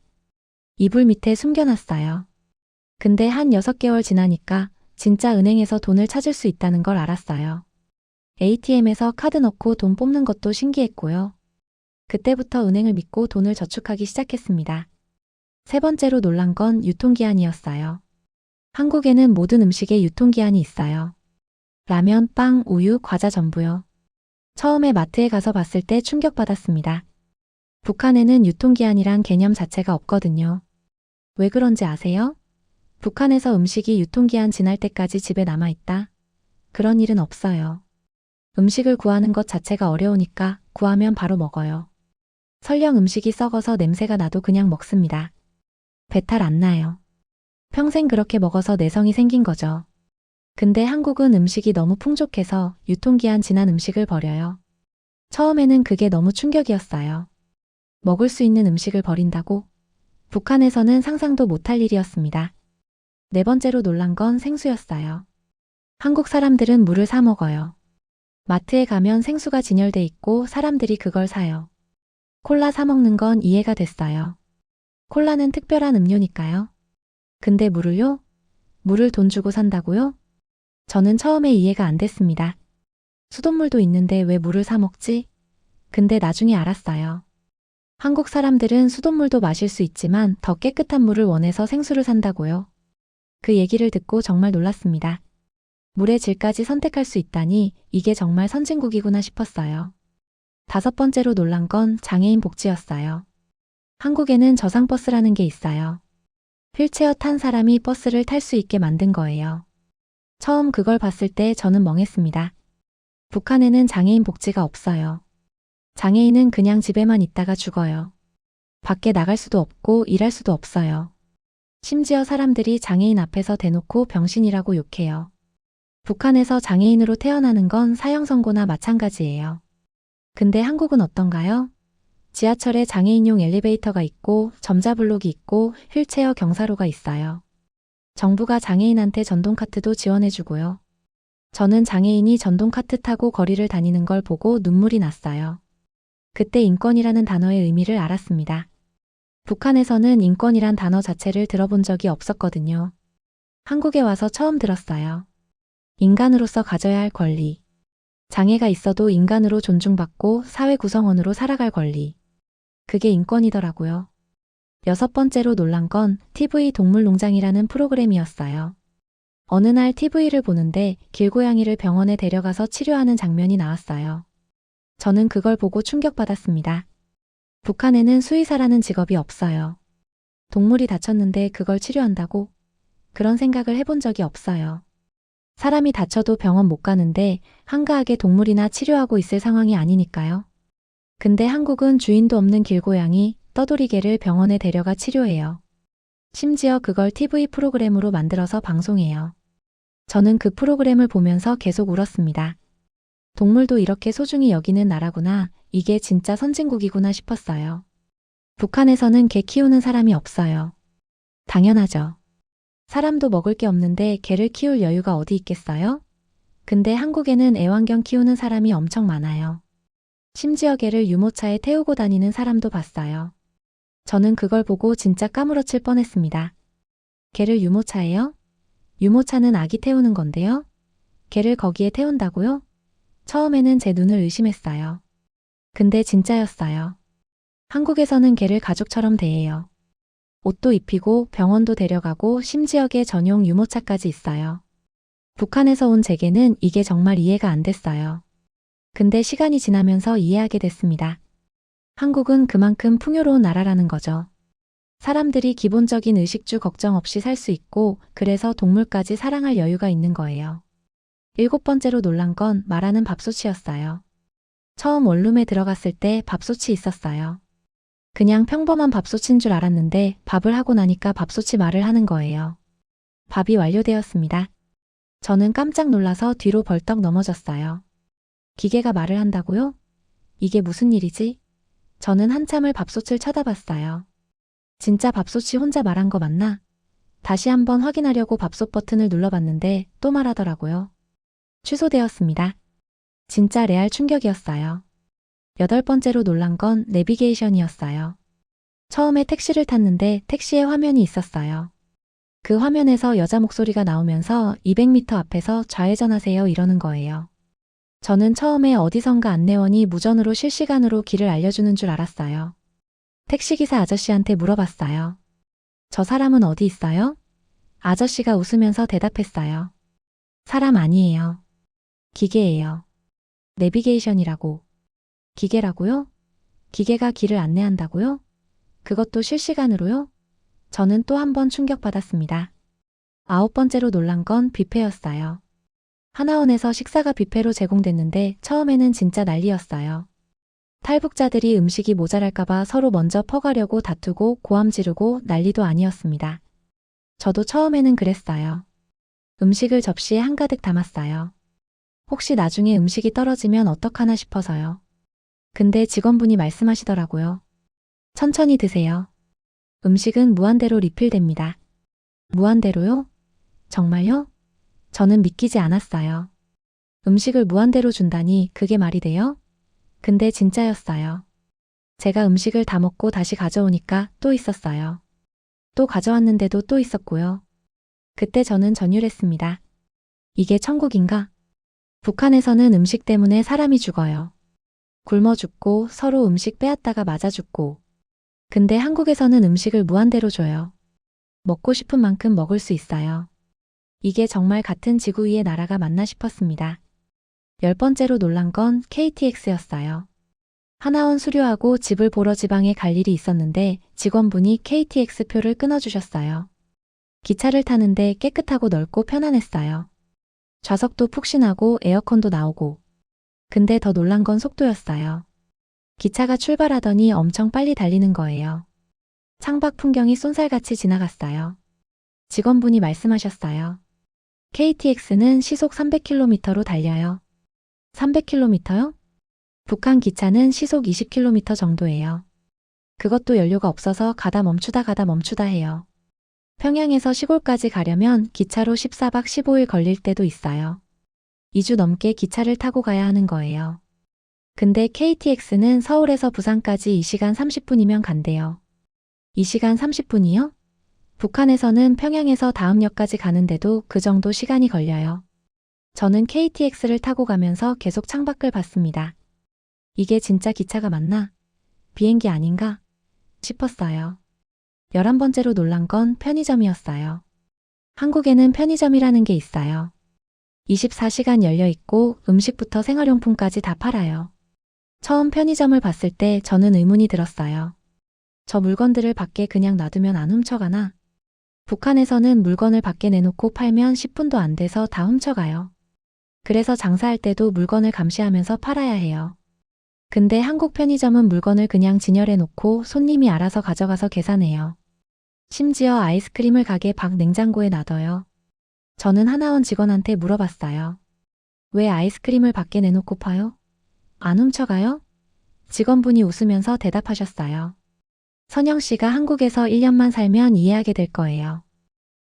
이불 밑에 숨겨놨어요. 근데 한 6개월 지나니까 진짜 은행에서 돈을 찾을 수 있다는 걸 알았어요. ATM에서 카드 넣고 돈 뽑는 것도 신기했고요. 그때부터 은행을 믿고 돈을 저축하기 시작했습니다. 세 번째로 놀란 건 유통기한이었어요. 한국에는 모든 음식에 유통기한이 있어요. 라면, 빵, 우유, 과자 전부요. 처음에 마트에 가서 봤을 때 충격받았습니다. 북한에는 유통기한이란 개념 자체가 없거든요. 왜 그런지 아세요? 북한에서 음식이 유통기한 지날 때까지 집에 남아있다? 그런 일은 없어요. 음식을 구하는 것 자체가 어려우니까 구하면 바로 먹어요. 설령 음식이 썩어서 냄새가 나도 그냥 먹습니다. 배탈 안 나요. 평생 그렇게 먹어서 내성이 생긴 거죠. 근데 한국은 음식이 너무 풍족해서 유통기한 지난 음식을 버려요. 처음에는 그게 너무 충격이었어요. 먹을 수 있는 음식을 버린다고? 북한에서는 상상도 못할 일이었습니다. 네 번째로 놀란 건 생수였어요. 한국 사람들은 물을 사 먹어요. 마트에 가면 생수가 진열돼 있고 사람들이 그걸 사요. 콜라 사 먹는 건 이해가 됐어요. 콜라는 특별한 음료니까요. 근데 물을요? 물을 돈 주고 산다고요? 저는 처음에 이해가 안 됐습니다. 수돗물도 있는데 왜 물을 사 먹지? 근데 나중에 알았어요. 한국 사람들은 수돗물도 마실 수 있지만 더 깨끗한 물을 원해서 생수를 산다고요. 그 얘기를 듣고 정말 놀랐습니다. 물의 질까지 선택할 수 있다니 이게 정말 선진국이구나 싶었어요. 다섯 번째로 놀란 건 장애인 복지였어요. 한국에는 저상버스라는 게 있어요. 휠체어 탄 사람이 버스를 탈 수 있게 만든 거예요. 처음 그걸 봤을 때 저는 멍했습니다. 북한에는 장애인 복지가 없어요. 장애인은 그냥 집에만 있다가 죽어요. 밖에 나갈 수도 없고 일할 수도 없어요. 심지어 사람들이 장애인 앞에서 대놓고 병신이라고 욕해요. 북한에서 장애인으로 태어나는 건 사형 선고나 마찬가지예요. 근데 한국은 어떤가요? 지하철에 장애인용 엘리베이터가 있고 점자블록이 있고 휠체어 경사로가 있어요. 정부가 장애인한테 전동카트도 지원해주고요. 저는 장애인이 전동카트 타고 거리를 다니는 걸 보고 눈물이 났어요. 그때 인권이라는 단어의 의미를 알았습니다. 북한에서는 인권이란 단어 자체를 들어본 적이 없었거든요. 한국에 와서 처음 들었어요. 인간으로서 가져야 할 권리. 장애가 있어도 인간으로 존중받고 사회 구성원으로 살아갈 권리. 그게 인권이더라고요. 여섯 번째로 놀란 건 TV 동물농장이라는 프로그램이었어요. 어느 날 TV를 보는데 길고양이를 병원에 데려가서 치료하는 장면이 나왔어요. 저는 그걸 보고 충격받았습니다. 북한에는 수의사라는 직업이 없어요. 동물이 다쳤는데 그걸 치료한다고? 그런 생각을 해본 적이 없어요. 사람이 다쳐도 병원 못 가는데 한가하게 동물이나 치료하고 있을 상황이 아니니까요. 근데 한국은 주인도 없는 길고양이, 떠돌이개를 병원에 데려가 치료해요. 심지어 그걸 TV 프로그램으로 만들어서 방송해요. 저는 그 프로그램을 보면서 계속 울었습니다. 동물도 이렇게 소중히 여기는 나라구나, 이게 진짜 선진국이구나 싶었어요. 북한에서는 개 키우는 사람이 없어요. 당연하죠. 사람도 먹을 게 없는데 개를 키울 여유가 어디 있겠어요? 근데 한국에는 애완견 키우는 사람이 엄청 많아요. 심지어 개를 유모차에 태우고 다니는 사람도 봤어요. 저는 그걸 보고 진짜 까무러칠 뻔했습니다. 개를 유모차에요? 유모차는 아기 태우는 건데요? 개를 거기에 태운다고요? 처음에는 제 눈을 의심했어요. 근데 진짜였어요. 한국에서는 개를 가족처럼 대해요. 옷도 입히고 병원도 데려가고 심지어 개 전용 유모차까지 있어요. 북한에서 온 제게는 이게 정말 이해가 안 됐어요. 근데 시간이 지나면서 이해하게 됐습니다. 한국은 그만큼 풍요로운 나라라는 거죠. 사람들이 기본적인 의식주 걱정 없이 살 수 있고 그래서 동물까지 사랑할 여유가 있는 거예요. 7번째로 놀란 건 말하는 밥솥이었어요. 처음 원룸에 들어갔을 때 밥솥이 있었어요. 그냥 평범한 밥솥인 줄 알았는데 밥을 하고 나니까 밥솥이 말을 하는 거예요. 밥이 완료되었습니다. 저는 깜짝 놀라서 뒤로 벌떡 넘어졌어요. 기계가 말을 한다고요? 이게 무슨 일이지? 저는 한참을 밥솥을 쳐다봤어요. 진짜 밥솥이 혼자 말한 거 맞나? 다시 한번 확인하려고 밥솥 버튼을 눌러봤는데 또 말하더라고요. 취소되었습니다. 진짜 레알 충격이었어요. 8번째로 놀란 건 내비게이션이었어요. 처음에 택시를 탔는데 택시에 화면이 있었어요. 그 화면에서 여자 목소리가 나오면서 200m 앞에서 좌회전하세요 이러는 거예요. 저는 처음에 어디선가 안내원이 무전으로 실시간으로 길을 알려주는 줄 알았어요. 택시기사 아저씨한테 물어봤어요. 저 사람은 어디 있어요? 아저씨가 웃으면서 대답했어요. 사람 아니에요. 기계예요. 내비게이션이라고. 기계라고요? 기계가 길을 안내한다고요? 그것도 실시간으로요? 저는 또 한 번 충격받았습니다. 9번째로 놀란 건 뷔페였어요. 하나원에서 식사가 뷔페로 제공됐는데 처음에는 진짜 난리였어요. 탈북자들이 음식이 모자랄까봐 서로 먼저 퍼가려고 다투고 고함 지르고 난리도 아니었습니다. 저도 처음에는 그랬어요. 음식을 접시에 한가득 담았어요. 혹시 나중에 음식이 떨어지면 어떡하나 싶어서요. 근데 직원분이 말씀하시더라고요. 천천히 드세요. 음식은 무한대로 리필됩니다. 무한대로요? 정말요? 저는 믿기지 않았어요. 음식을 무한대로 준다니 그게 말이 돼요? 근데 진짜였어요. 제가 음식을 다 먹고 다시 가져오니까 또 있었어요. 또 가져왔는데도 또 있었고요. 그때 저는 전율했습니다. 이게 천국인가? 북한에서는 음식 때문에 사람이 죽어요. 굶어 죽고 서로 음식 빼앗다가 맞아 죽고. 근데 한국에서는 음식을 무한대로 줘요. 먹고 싶은 만큼 먹을 수 있어요. 이게 정말 같은 지구 위의 나라가 맞나 싶었습니다. 10번째로 놀란 건 KTX였어요. 하나원 수료하고 집을 보러 지방에 갈 일이 있었는데 직원분이 KTX 표를 끊어주셨어요. 기차를 타는데 깨끗하고 넓고 편안했어요. 좌석도 푹신하고 에어컨도 나오고. 근데 더 놀란 건 속도였어요. 기차가 출발하더니 엄청 빨리 달리는 거예요. 창밖 풍경이 쏜살같이 지나갔어요. 직원분이 말씀하셨어요. KTX는 시속 300km로 달려요. 300km요? 북한 기차는 시속 20km 정도예요. 그것도 연료가 없어서 가다 멈추다 해요. 평양에서 시골까지 가려면 기차로 14박 15일 걸릴 때도 있어요. 2주 넘게 기차를 타고 가야 하는 거예요. 근데 KTX는 서울에서 부산까지 2시간 30분이면 간대요. 2시간 30분이요? 북한에서는 평양에서 다음 역까지 가는데도 그 정도 시간이 걸려요. 저는 KTX를 타고 가면서 계속 창밖을 봤습니다. 이게 진짜 기차가 맞나? 비행기 아닌가? 싶었어요. 11번째로 놀란 건 편의점이었어요. 한국에는 편의점이라는 게 있어요. 24시간 열려 있고 음식부터 생활용품까지 다 팔아요. 처음 편의점을 봤을 때 저는 의문이 들었어요. 저 물건들을 밖에 그냥 놔두면 안 훔쳐가나? 북한에서는 물건을 밖에 내놓고 팔면 10분도 안 돼서 다 훔쳐가요. 그래서 장사할 때도 물건을 감시하면서 팔아야 해요. 근데 한국 편의점은 물건을 그냥 진열해 놓고 손님이 알아서 가져가서 계산해요. 심지어 아이스크림을 가게 밖 냉장고에 놔둬요. 저는 하나원 직원한테 물어봤어요. 왜 아이스크림을 밖에 내놓고 파요? 안 훔쳐가요? 직원분이 웃으면서 대답하셨어요. 선영 씨가 한국에서 1년만 살면 이해하게 될 거예요.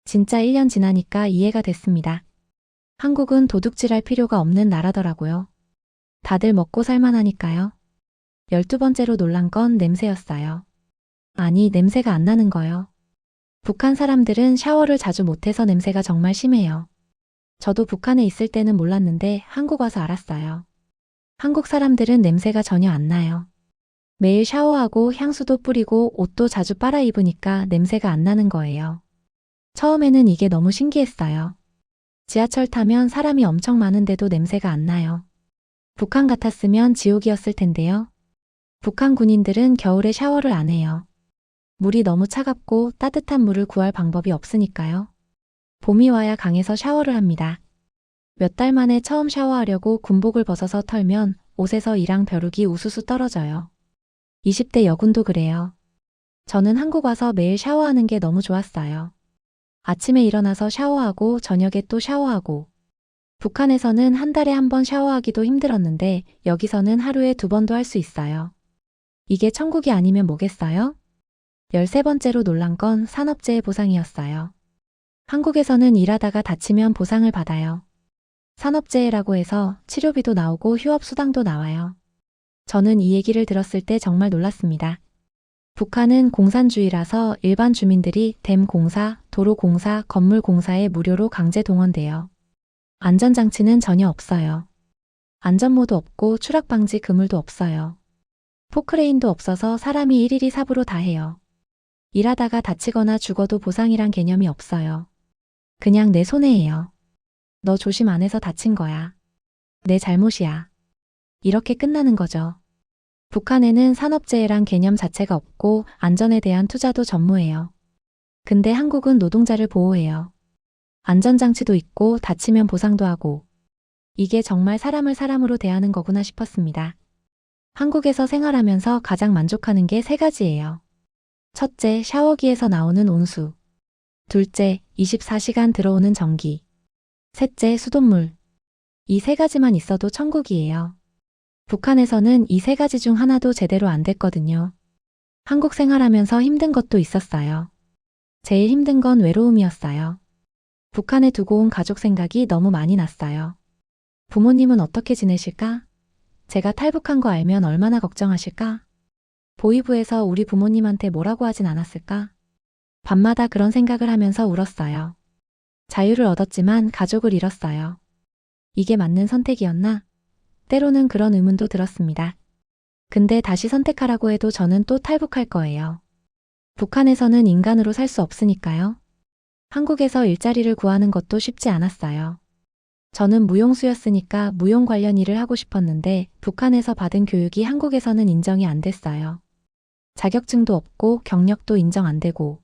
진짜 1년 지나니까 이해가 됐습니다. 한국은 도둑질할 필요가 없는 나라더라고요. 다들 먹고 살만하니까요. 12번째로 놀란 건 냄새였어요. 아니, 냄새가 안 나는 거요. 북한 사람들은 샤워를 자주 못해서 냄새가 정말 심해요. 저도 북한에 있을 때는 몰랐는데 한국 와서 알았어요. 한국 사람들은 냄새가 전혀 안 나요. 매일 샤워하고 향수도 뿌리고 옷도 자주 빨아 입으니까 냄새가 안 나는 거예요. 처음에는 이게 너무 신기했어요. 지하철 타면 사람이 엄청 많은데도 냄새가 안 나요. 북한 같았으면 지옥이었을 텐데요. 북한 군인들은 겨울에 샤워를 안 해요. 물이 너무 차갑고 따뜻한 물을 구할 방법이 없으니까요. 봄이 와야 강에서 샤워를 합니다. 몇 달 만에 처음 샤워하려고 군복을 벗어서 털면 옷에서 이랑 벼룩이 우수수 떨어져요. 20대 여군도 그래요. 저는 한국 와서 매일 샤워하는 게 너무 좋았어요. 아침에 일어나서 샤워하고 저녁에 또 샤워하고. 북한에서는 한 달에 한 번 샤워하기도 힘들었는데 여기서는 하루에 2번도 할 수 있어요. 이게 천국이 아니면 뭐겠어요? 13번째로 놀란 건 산업재해 보상이었어요. 한국에서는 일하다가 다치면 보상을 받아요. 산업재해라고 해서 치료비도 나오고 휴업수당도 나와요. 저는 이 얘기를 들었을 때 정말 놀랐습니다. 북한은 공산주의라서 일반 주민들이 댐 공사, 도로 공사, 건물 공사에 무료로 강제 동원돼요. 안전장치는 전혀 없어요. 안전모도 없고 추락방지 그물도 없어요. 포크레인도 없어서 사람이 일일이 삽으로 다 해요. 일하다가 다치거나 죽어도 보상이란 개념이 없어요. 그냥 내 손해예요. 너 조심 안 해서 다친 거야. 내 잘못이야. 이렇게 끝나는 거죠. 북한에는 산업재해란 개념 자체가 없고 안전에 대한 투자도 전무해요. 근데 한국은 노동자를 보호해요. 안전장치도 있고 다치면 보상도 하고. 이게 정말 사람을 사람으로 대하는 거구나 싶었습니다. 한국에서 생활하면서 가장 만족하는 게 3가지예요. 첫째, 샤워기에서 나오는 온수. 둘째, 24시간 들어오는 전기. 셋째, 수돗물. 이 3가지만 있어도 천국이에요. 북한에서는 이 3가지 중 하나도 제대로 안 됐거든요. 한국 생활하면서 힘든 것도 있었어요. 제일 힘든 건 외로움이었어요. 북한에 두고 온 가족 생각이 너무 많이 났어요. 부모님은 어떻게 지내실까? 제가 탈북한 거 알면 얼마나 걱정하실까? 보이부에서 우리 부모님한테 뭐라고 하진 않았을까? 밤마다 그런 생각을 하면서 울었어요. 자유를 얻었지만 가족을 잃었어요. 이게 맞는 선택이었나? 때로는 그런 의문도 들었습니다. 근데 다시 선택하라고 해도 저는 또 탈북할 거예요. 북한에서는 인간으로 살 수 없으니까요. 한국에서 일자리를 구하는 것도 쉽지 않았어요. 저는 무용수였으니까 무용 관련 일을 하고 싶었는데 북한에서 받은 교육이 한국에서는 인정이 안 됐어요. 자격증도 없고 경력도 인정 안 되고.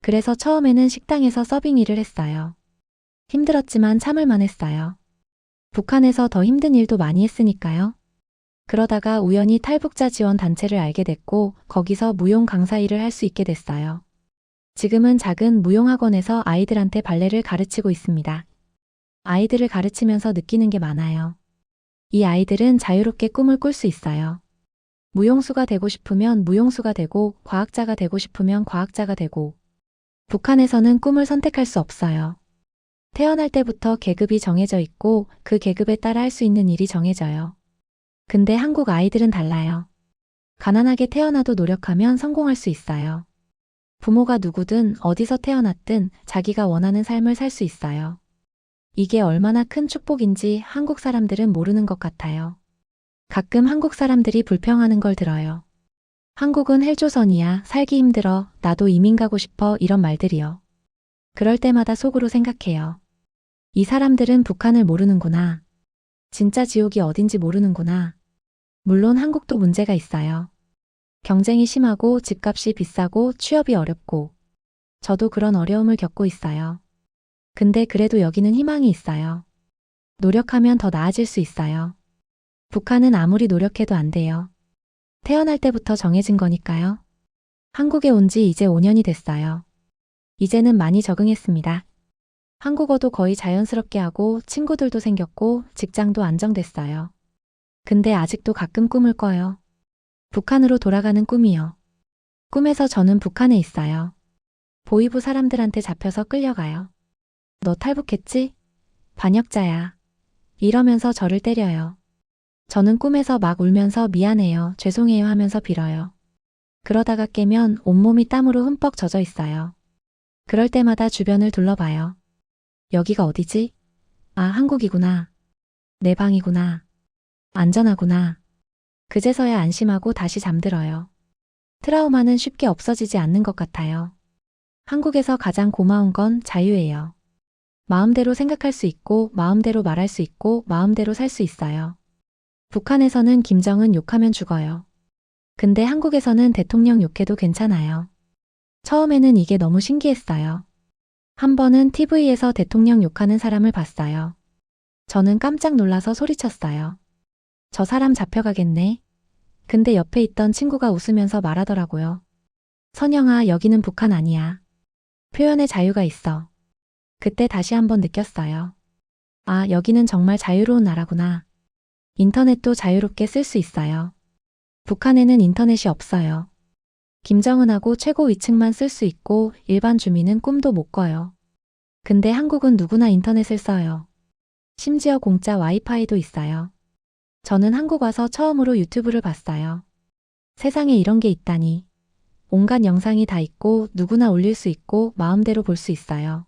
그래서 처음에는 식당에서 서빙 일을 했어요. 힘들었지만 참을만 했어요. 북한에서 더 힘든 일도 많이 했으니까요. 그러다가 우연히 탈북자 지원 단체를 알게 됐고 거기서 무용 강사 일을 할 수 있게 됐어요. 지금은 작은 무용학원에서 아이들한테 발레를 가르치고 있습니다. 아이들을 가르치면서 느끼는 게 많아요. 이 아이들은 자유롭게 꿈을 꿀 수 있어요. 무용수가 되고 싶으면 무용수가 되고 과학자가 되고 싶으면 과학자가 되고. 북한에서는 꿈을 선택할 수 없어요. 태어날 때부터 계급이 정해져 있고 그 계급에 따라 할 수 있는 일이 정해져요. 근데 한국 아이들은 달라요. 가난하게 태어나도 노력하면 성공할 수 있어요. 부모가 누구든 어디서 태어났든 자기가 원하는 삶을 살 수 있어요. 이게 얼마나 큰 축복인지 한국 사람들은 모르는 것 같아요. 가끔 한국 사람들이 불평하는 걸 들어요. 한국은 헬조선이야, 살기 힘들어, 나도 이민 가고 싶어 이런 말들이요. 그럴 때마다 속으로 생각해요. 이 사람들은 북한을 모르는구나. 진짜 지옥이 어딘지 모르는구나. 물론 한국도 문제가 있어요. 경쟁이 심하고 집값이 비싸고 취업이 어렵고. 저도 그런 어려움을 겪고 있어요. 근데 그래도 여기는 희망이 있어요. 노력하면 더 나아질 수 있어요. 북한은 아무리 노력해도 안 돼요. 태어날 때부터 정해진 거니까요. 한국에 온 지 이제 5년이 됐어요. 이제는 많이 적응했습니다. 한국어도 거의 자연스럽게 하고 친구들도 생겼고 직장도 안정됐어요. 근데 아직도 가끔 꿈을 꿔요. 북한으로 돌아가는 꿈이요. 꿈에서 저는 북한에 있어요. 보이부 사람들한테 잡혀서 끌려가요. 너 탈북했지? 반역자야. 이러면서 저를 때려요. 저는 꿈에서 막 울면서 미안해요, 죄송해요 하면서 빌어요. 그러다가 깨면 온몸이 땀으로 흠뻑 젖어 있어요. 그럴 때마다 주변을 둘러봐요. 여기가 어디지? 아, 한국이구나. 내 방이구나. 안전하구나. 그제서야 안심하고 다시 잠들어요. 트라우마는 쉽게 없어지지 않는 것 같아요. 한국에서 가장 고마운 건 자유예요. 마음대로 생각할 수 있고, 마음대로 말할 수 있고, 마음대로 살 수 있어요. 북한에서는 김정은 욕하면 죽어요. 근데 한국에서는 대통령 욕해도 괜찮아요. 처음에는 이게 너무 신기했어요. 한 번은 TV에서 대통령 욕하는 사람을 봤어요. 저는 깜짝 놀라서 소리쳤어요. 저 사람 잡혀가겠네. 근데 옆에 있던 친구가 웃으면서 말하더라고요. 선영아, 여기는 북한 아니야. 표현의 자유가 있어. 그때 다시 한번 느꼈어요. 아, 여기는 정말 자유로운 나라구나. 인터넷도 자유롭게 쓸 수 있어요. 북한에는 인터넷이 없어요. 김정은하고 최고 위층만 쓸 수 있고 일반 주민은 꿈도 못 꿔요. 근데 한국은 누구나 인터넷을 써요. 심지어 공짜 와이파이도 있어요. 저는 한국 와서 처음으로 유튜브를 봤어요. 세상에 이런 게 있다니. 온갖 영상이 다 있고 누구나 올릴 수 있고 마음대로 볼 수 있어요.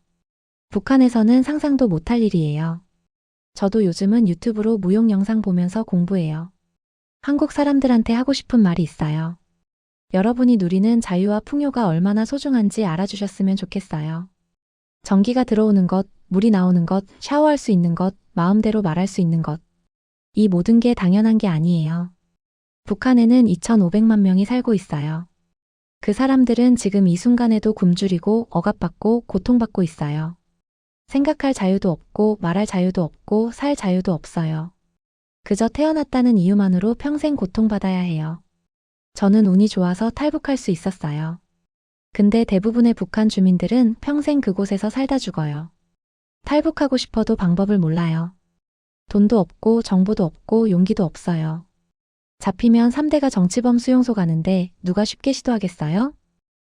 북한에서는 상상도 못할 일이에요. 저도 요즘은 유튜브로 무용 영상 보면서 공부해요. 한국 사람들한테 하고 싶은 말이 있어요. 여러분이 누리는 자유와 풍요가 얼마나 소중한지 알아주셨으면 좋겠어요. 전기가 들어오는 것, 물이 나오는 것, 샤워할 수 있는 것, 마음대로 말할 수 있는 것. 이 모든 게 당연한 게 아니에요. 북한에는 2,500만 명이 살고 있어요. 그 사람들은 지금 이 순간에도 굶주리고 억압받고 고통받고 있어요. 생각할 자유도 없고 말할 자유도 없고 살 자유도 없어요. 그저 태어났다는 이유만으로 평생 고통받아야 해요. 저는 운이 좋아서 탈북할 수 있었어요. 근데 대부분의 북한 주민들은 평생 그곳에서 살다 죽어요. 탈북하고 싶어도 방법을 몰라요. 돈도 없고 정보도 없고 용기도 없어요. 잡히면 3대가 정치범 수용소 가는데 누가 쉽게 시도하겠어요?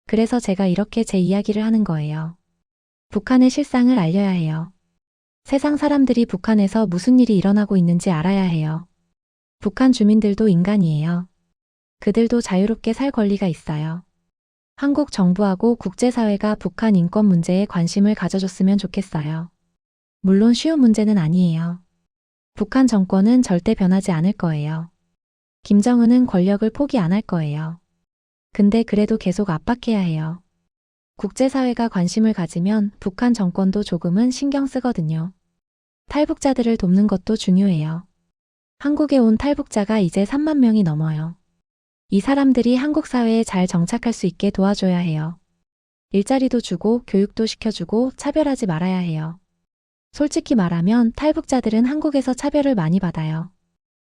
그래서 제가 이렇게 제 이야기를 하는 거예요. 북한의 실상을 알려야 해요. 세상 사람들이 북한에서 무슨 일이 일어나고 있는지 알아야 해요. 북한 주민들도 인간이에요. 그들도 자유롭게 살 권리가 있어요. 한국 정부하고 국제사회가 북한 인권 문제에 관심을 가져줬으면 좋겠어요. 물론 쉬운 문제는 아니에요. 북한 정권은 절대 변하지 않을 거예요. 김정은은 권력을 포기 안 할 거예요. 근데 그래도 계속 압박해야 해요. 국제사회가 관심을 가지면 북한 정권도 조금은 신경 쓰거든요. 탈북자들을 돕는 것도 중요해요. 한국에 온 탈북자가 이제 3만 명이 넘어요. 이 사람들이 한국 사회에 잘 정착할 수 있게 도와줘야 해요. 일자리도 주고 교육도 시켜주고 차별하지 말아야 해요. 솔직히 말하면 탈북자들은 한국에서 차별을 많이 받아요.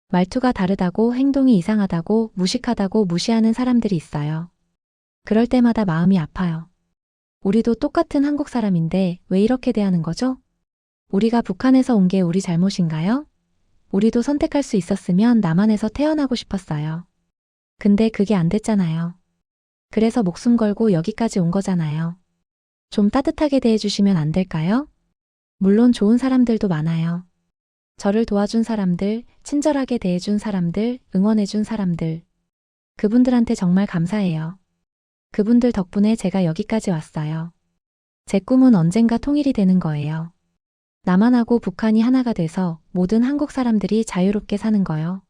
말투가 다르다고, 행동이 이상하다고, 무식하다고 무시하는 사람들이 있어요. 그럴 때마다 마음이 아파요. 우리도 똑같은 한국 사람인데 왜 이렇게 대하는 거죠? 우리가 북한에서 온 게 우리 잘못인가요? 우리도 선택할 수 있었으면 남한에서 태어나고 싶었어요. 근데 그게 안 됐잖아요. 그래서 목숨 걸고 여기까지 온 거잖아요. 좀 따뜻하게 대해주시면 안 될까요? 물론 좋은 사람들도 많아요. 저를 도와준 사람들, 친절하게 대해준 사람들, 응원해준 사람들. 그분들한테 정말 감사해요. 그분들 덕분에 제가 여기까지 왔어요. 제 꿈은 언젠가 통일이 되는 거예요. 남한하고 북한이 하나가 돼서 모든 한국 사람들이 자유롭게 사는 거요.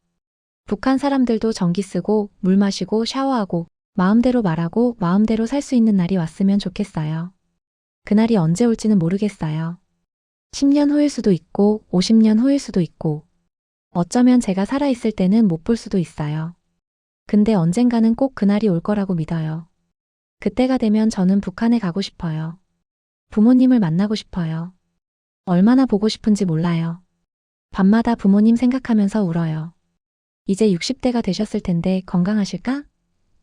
북한 사람들도 전기 쓰고 물 마시고 샤워하고 마음대로 말하고 마음대로 살 수 있는 날이 왔으면 좋겠어요. 그날이 언제 올지는 모르겠어요. 10년 후일 수도 있고 50년 후일 수도 있고 어쩌면 제가 살아있을 때는 못 볼 수도 있어요. 근데 언젠가는 꼭 그날이 올 거라고 믿어요. 그때가 되면 저는 북한에 가고 싶어요. 부모님을 만나고 싶어요. 얼마나 보고 싶은지 몰라요. 밤마다 부모님 생각하면서 울어요. 이제 60대가 되셨을 텐데 건강하실까?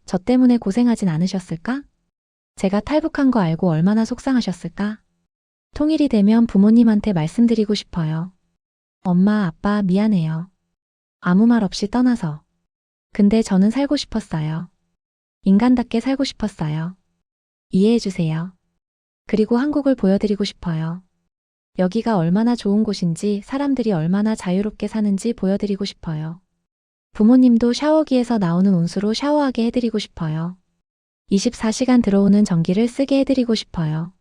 저 때문에 고생하진 않으셨을까? 제가 탈북한 거 알고 얼마나 속상하셨을까? 통일이 되면 부모님한테 말씀드리고 싶어요. 엄마, 아빠 미안해요. 아무 말 없이 떠나서. 근데 저는 살고 싶었어요. 인간답게 살고 싶었어요. 이해해주세요. 그리고 한국을 보여드리고 싶어요. 여기가 얼마나 좋은 곳인지 사람들이 얼마나 자유롭게 사는지 보여드리고 싶어요. 부모님도 샤워기에서 나오는 온수로 샤워하게 해드리고 싶어요. 24시간 들어오는 전기를 쓰게 해드리고 싶어요.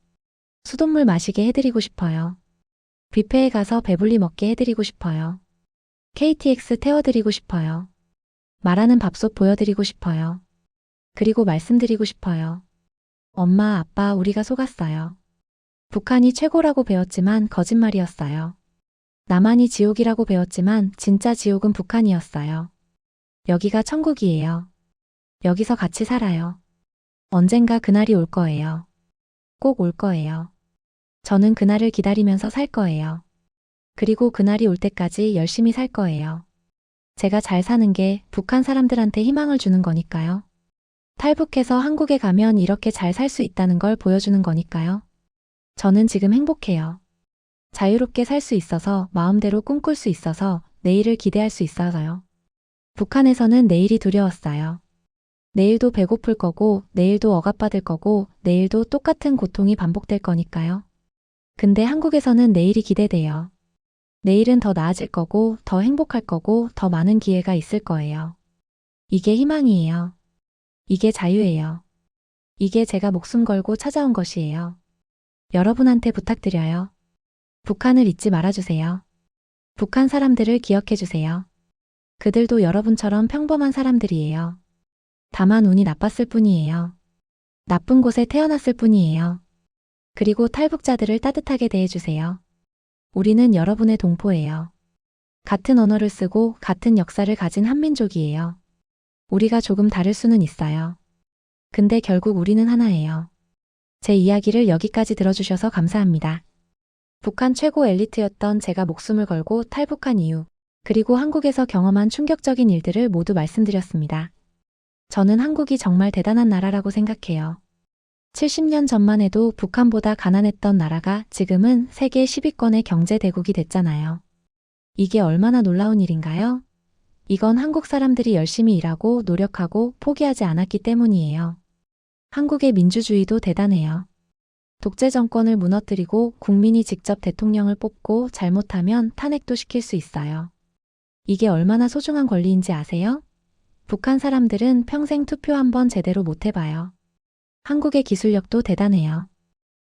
수돗물 마시게 해드리고 싶어요. 뷔페에 가서 배불리 먹게 해드리고 싶어요. KTX 태워드리고 싶어요. 말하는 밥솥 보여드리고 싶어요. 그리고 말씀드리고 싶어요. 엄마, 아빠, 우리가 속았어요. 북한이 최고라고 배웠지만 거짓말이었어요. 남한이 지옥이라고 배웠지만 진짜 지옥은 북한이었어요. 여기가 천국이에요. 여기서 같이 살아요. 언젠가 그날이 올 거예요. 꼭 올 거예요. 저는 그날을 기다리면서 살 거예요. 그리고 그날이 올 때까지 열심히 살 거예요. 제가 잘 사는 게 북한 사람들한테 희망을 주는 거니까요. 탈북해서 한국에 가면 이렇게 잘 살 수 있다는 걸 보여주는 거니까요. 저는 지금 행복해요. 자유롭게 살 수 있어서, 마음대로 꿈꿀 수 있어서, 내일을 기대할 수 있어서요. 북한에서는 내일이 두려웠어요. 내일도 배고플 거고, 내일도 억압받을 거고, 내일도 똑같은 고통이 반복될 거니까요. 근데 한국에서는 내일이 기대돼요. 내일은 더 나아질 거고, 더 행복할 거고, 더 많은 기회가 있을 거예요. 이게 희망이에요. 이게 자유예요. 이게 제가 목숨 걸고 찾아온 것이에요. 여러분한테 부탁드려요. 북한을 잊지 말아주세요. 북한 사람들을 기억해주세요. 그들도 여러분처럼 평범한 사람들이에요. 다만 운이 나빴을 뿐이에요. 나쁜 곳에 태어났을 뿐이에요. 그리고 탈북자들을 따뜻하게 대해주세요. 우리는 여러분의 동포예요. 같은 언어를 쓰고 같은 역사를 가진 한민족이에요. 우리가 조금 다를 수는 있어요. 근데 결국 우리는 하나예요. 제 이야기를 여기까지 들어주셔서 감사합니다. 북한 최고 엘리트였던 제가 목숨을 걸고 탈북한 이유, 그리고 한국에서 경험한 충격적인 일들을 모두 말씀드렸습니다. 저는 한국이 정말 대단한 나라라고 생각해요. 70년 전만 해도 북한보다 가난했던 나라가 지금은 세계 10위권의 경제대국이 됐잖아요. 이게 얼마나 놀라운 일인가요? 이건 한국 사람들이 열심히 일하고 노력하고 포기하지 않았기 때문이에요. 한국의 민주주의도 대단해요. 독재 정권을 무너뜨리고 국민이 직접 대통령을 뽑고 잘못하면 탄핵도 시킬 수 있어요. 이게 얼마나 소중한 권리인지 아세요? 북한 사람들은 평생 투표 한 번 제대로 못 해봐요. 한국의 기술력도 대단해요.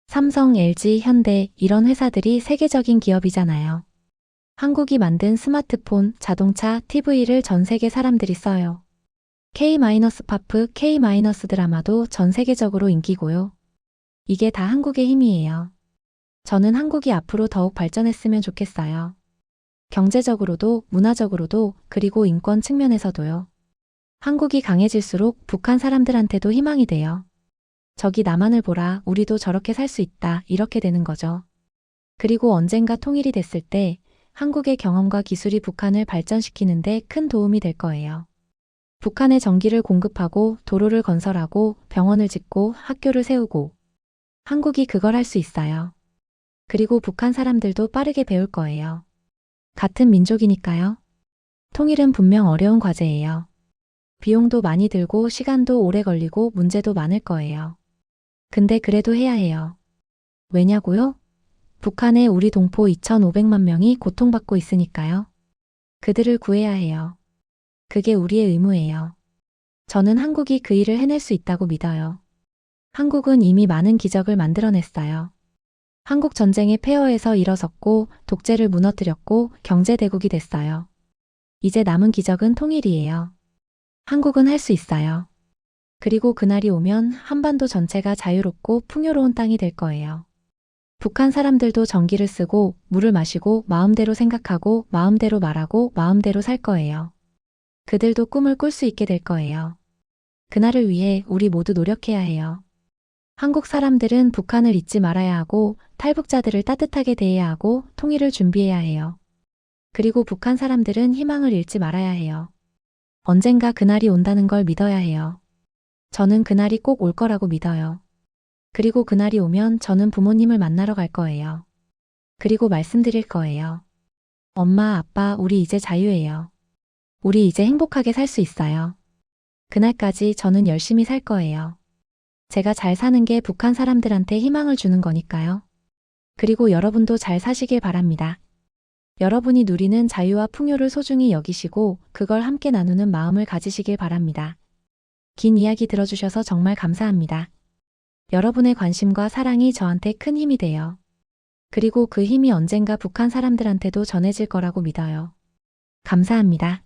삼성, LG, 현대 이런 회사들이 세계적인 기업이잖아요. 한국이 만든 스마트폰, 자동차, TV를 전 세계 사람들이 써요. K-팝, K-드라마도 전 세계적으로 인기고요. 이게 다 한국의 힘이에요. 저는 한국이 앞으로 더욱 발전했으면 좋겠어요. 경제적으로도, 문화적으로도, 그리고 인권 측면에서도요. 한국이 강해질수록 북한 사람들한테도 희망이 돼요. 저기 남한을 보라, 우리도 저렇게 살 수 있다, 이렇게 되는 거죠. 그리고 언젠가 통일이 됐을 때 한국의 경험과 기술이 북한을 발전시키는데 큰 도움이 될 거예요. 북한에 전기를 공급하고 도로를 건설하고 병원을 짓고 학교를 세우고 한국이 그걸 할 수 있어요. 그리고 북한 사람들도 빠르게 배울 거예요. 같은 민족이니까요. 통일은 분명 어려운 과제예요. 비용도 많이 들고 시간도 오래 걸리고 문제도 많을 거예요. 근데 그래도 해야 해요. 왜냐고요? 북한에 우리 동포 2,500만 명이 고통받고 있으니까요. 그들을 구해야 해요. 그게 우리의 의무예요. 저는 한국이 그 일을 해낼 수 있다고 믿어요. 한국은 이미 많은 기적을 만들어냈어요. 한국 전쟁의 폐허에서 일어섰고 독재를 무너뜨렸고 경제대국이 됐어요. 이제 남은 기적은 통일이에요. 한국은 할 수 있어요. 그리고 그날이 오면 한반도 전체가 자유롭고 풍요로운 땅이 될 거예요. 북한 사람들도 전기를 쓰고 물을 마시고 마음대로 생각하고 마음대로 말하고 마음대로 살 거예요. 그들도 꿈을 꿀 수 있게 될 거예요. 그날을 위해 우리 모두 노력해야 해요. 한국 사람들은 북한을 잊지 말아야 하고 탈북자들을 따뜻하게 대해야 하고 통일을 준비해야 해요. 그리고 북한 사람들은 희망을 잃지 말아야 해요. 언젠가 그날이 온다는 걸 믿어야 해요. 저는 그날이 꼭 올 거라고 믿어요. 그리고 그날이 오면 저는 부모님을 만나러 갈 거예요. 그리고 말씀드릴 거예요. 엄마, 아빠, 우리 이제 자유예요. 우리 이제 행복하게 살 수 있어요. 그날까지 저는 열심히 살 거예요. 제가 잘 사는 게 북한 사람들한테 희망을 주는 거니까요. 그리고 여러분도 잘 사시길 바랍니다. 여러분이 누리는 자유와 풍요를 소중히 여기시고 그걸 함께 나누는 마음을 가지시길 바랍니다. 긴 이야기 들어주셔서 정말 감사합니다. 여러분의 관심과 사랑이 저한테 큰 힘이 돼요. 그리고 그 힘이 언젠가 북한 사람들한테도 전해질 거라고 믿어요. 감사합니다.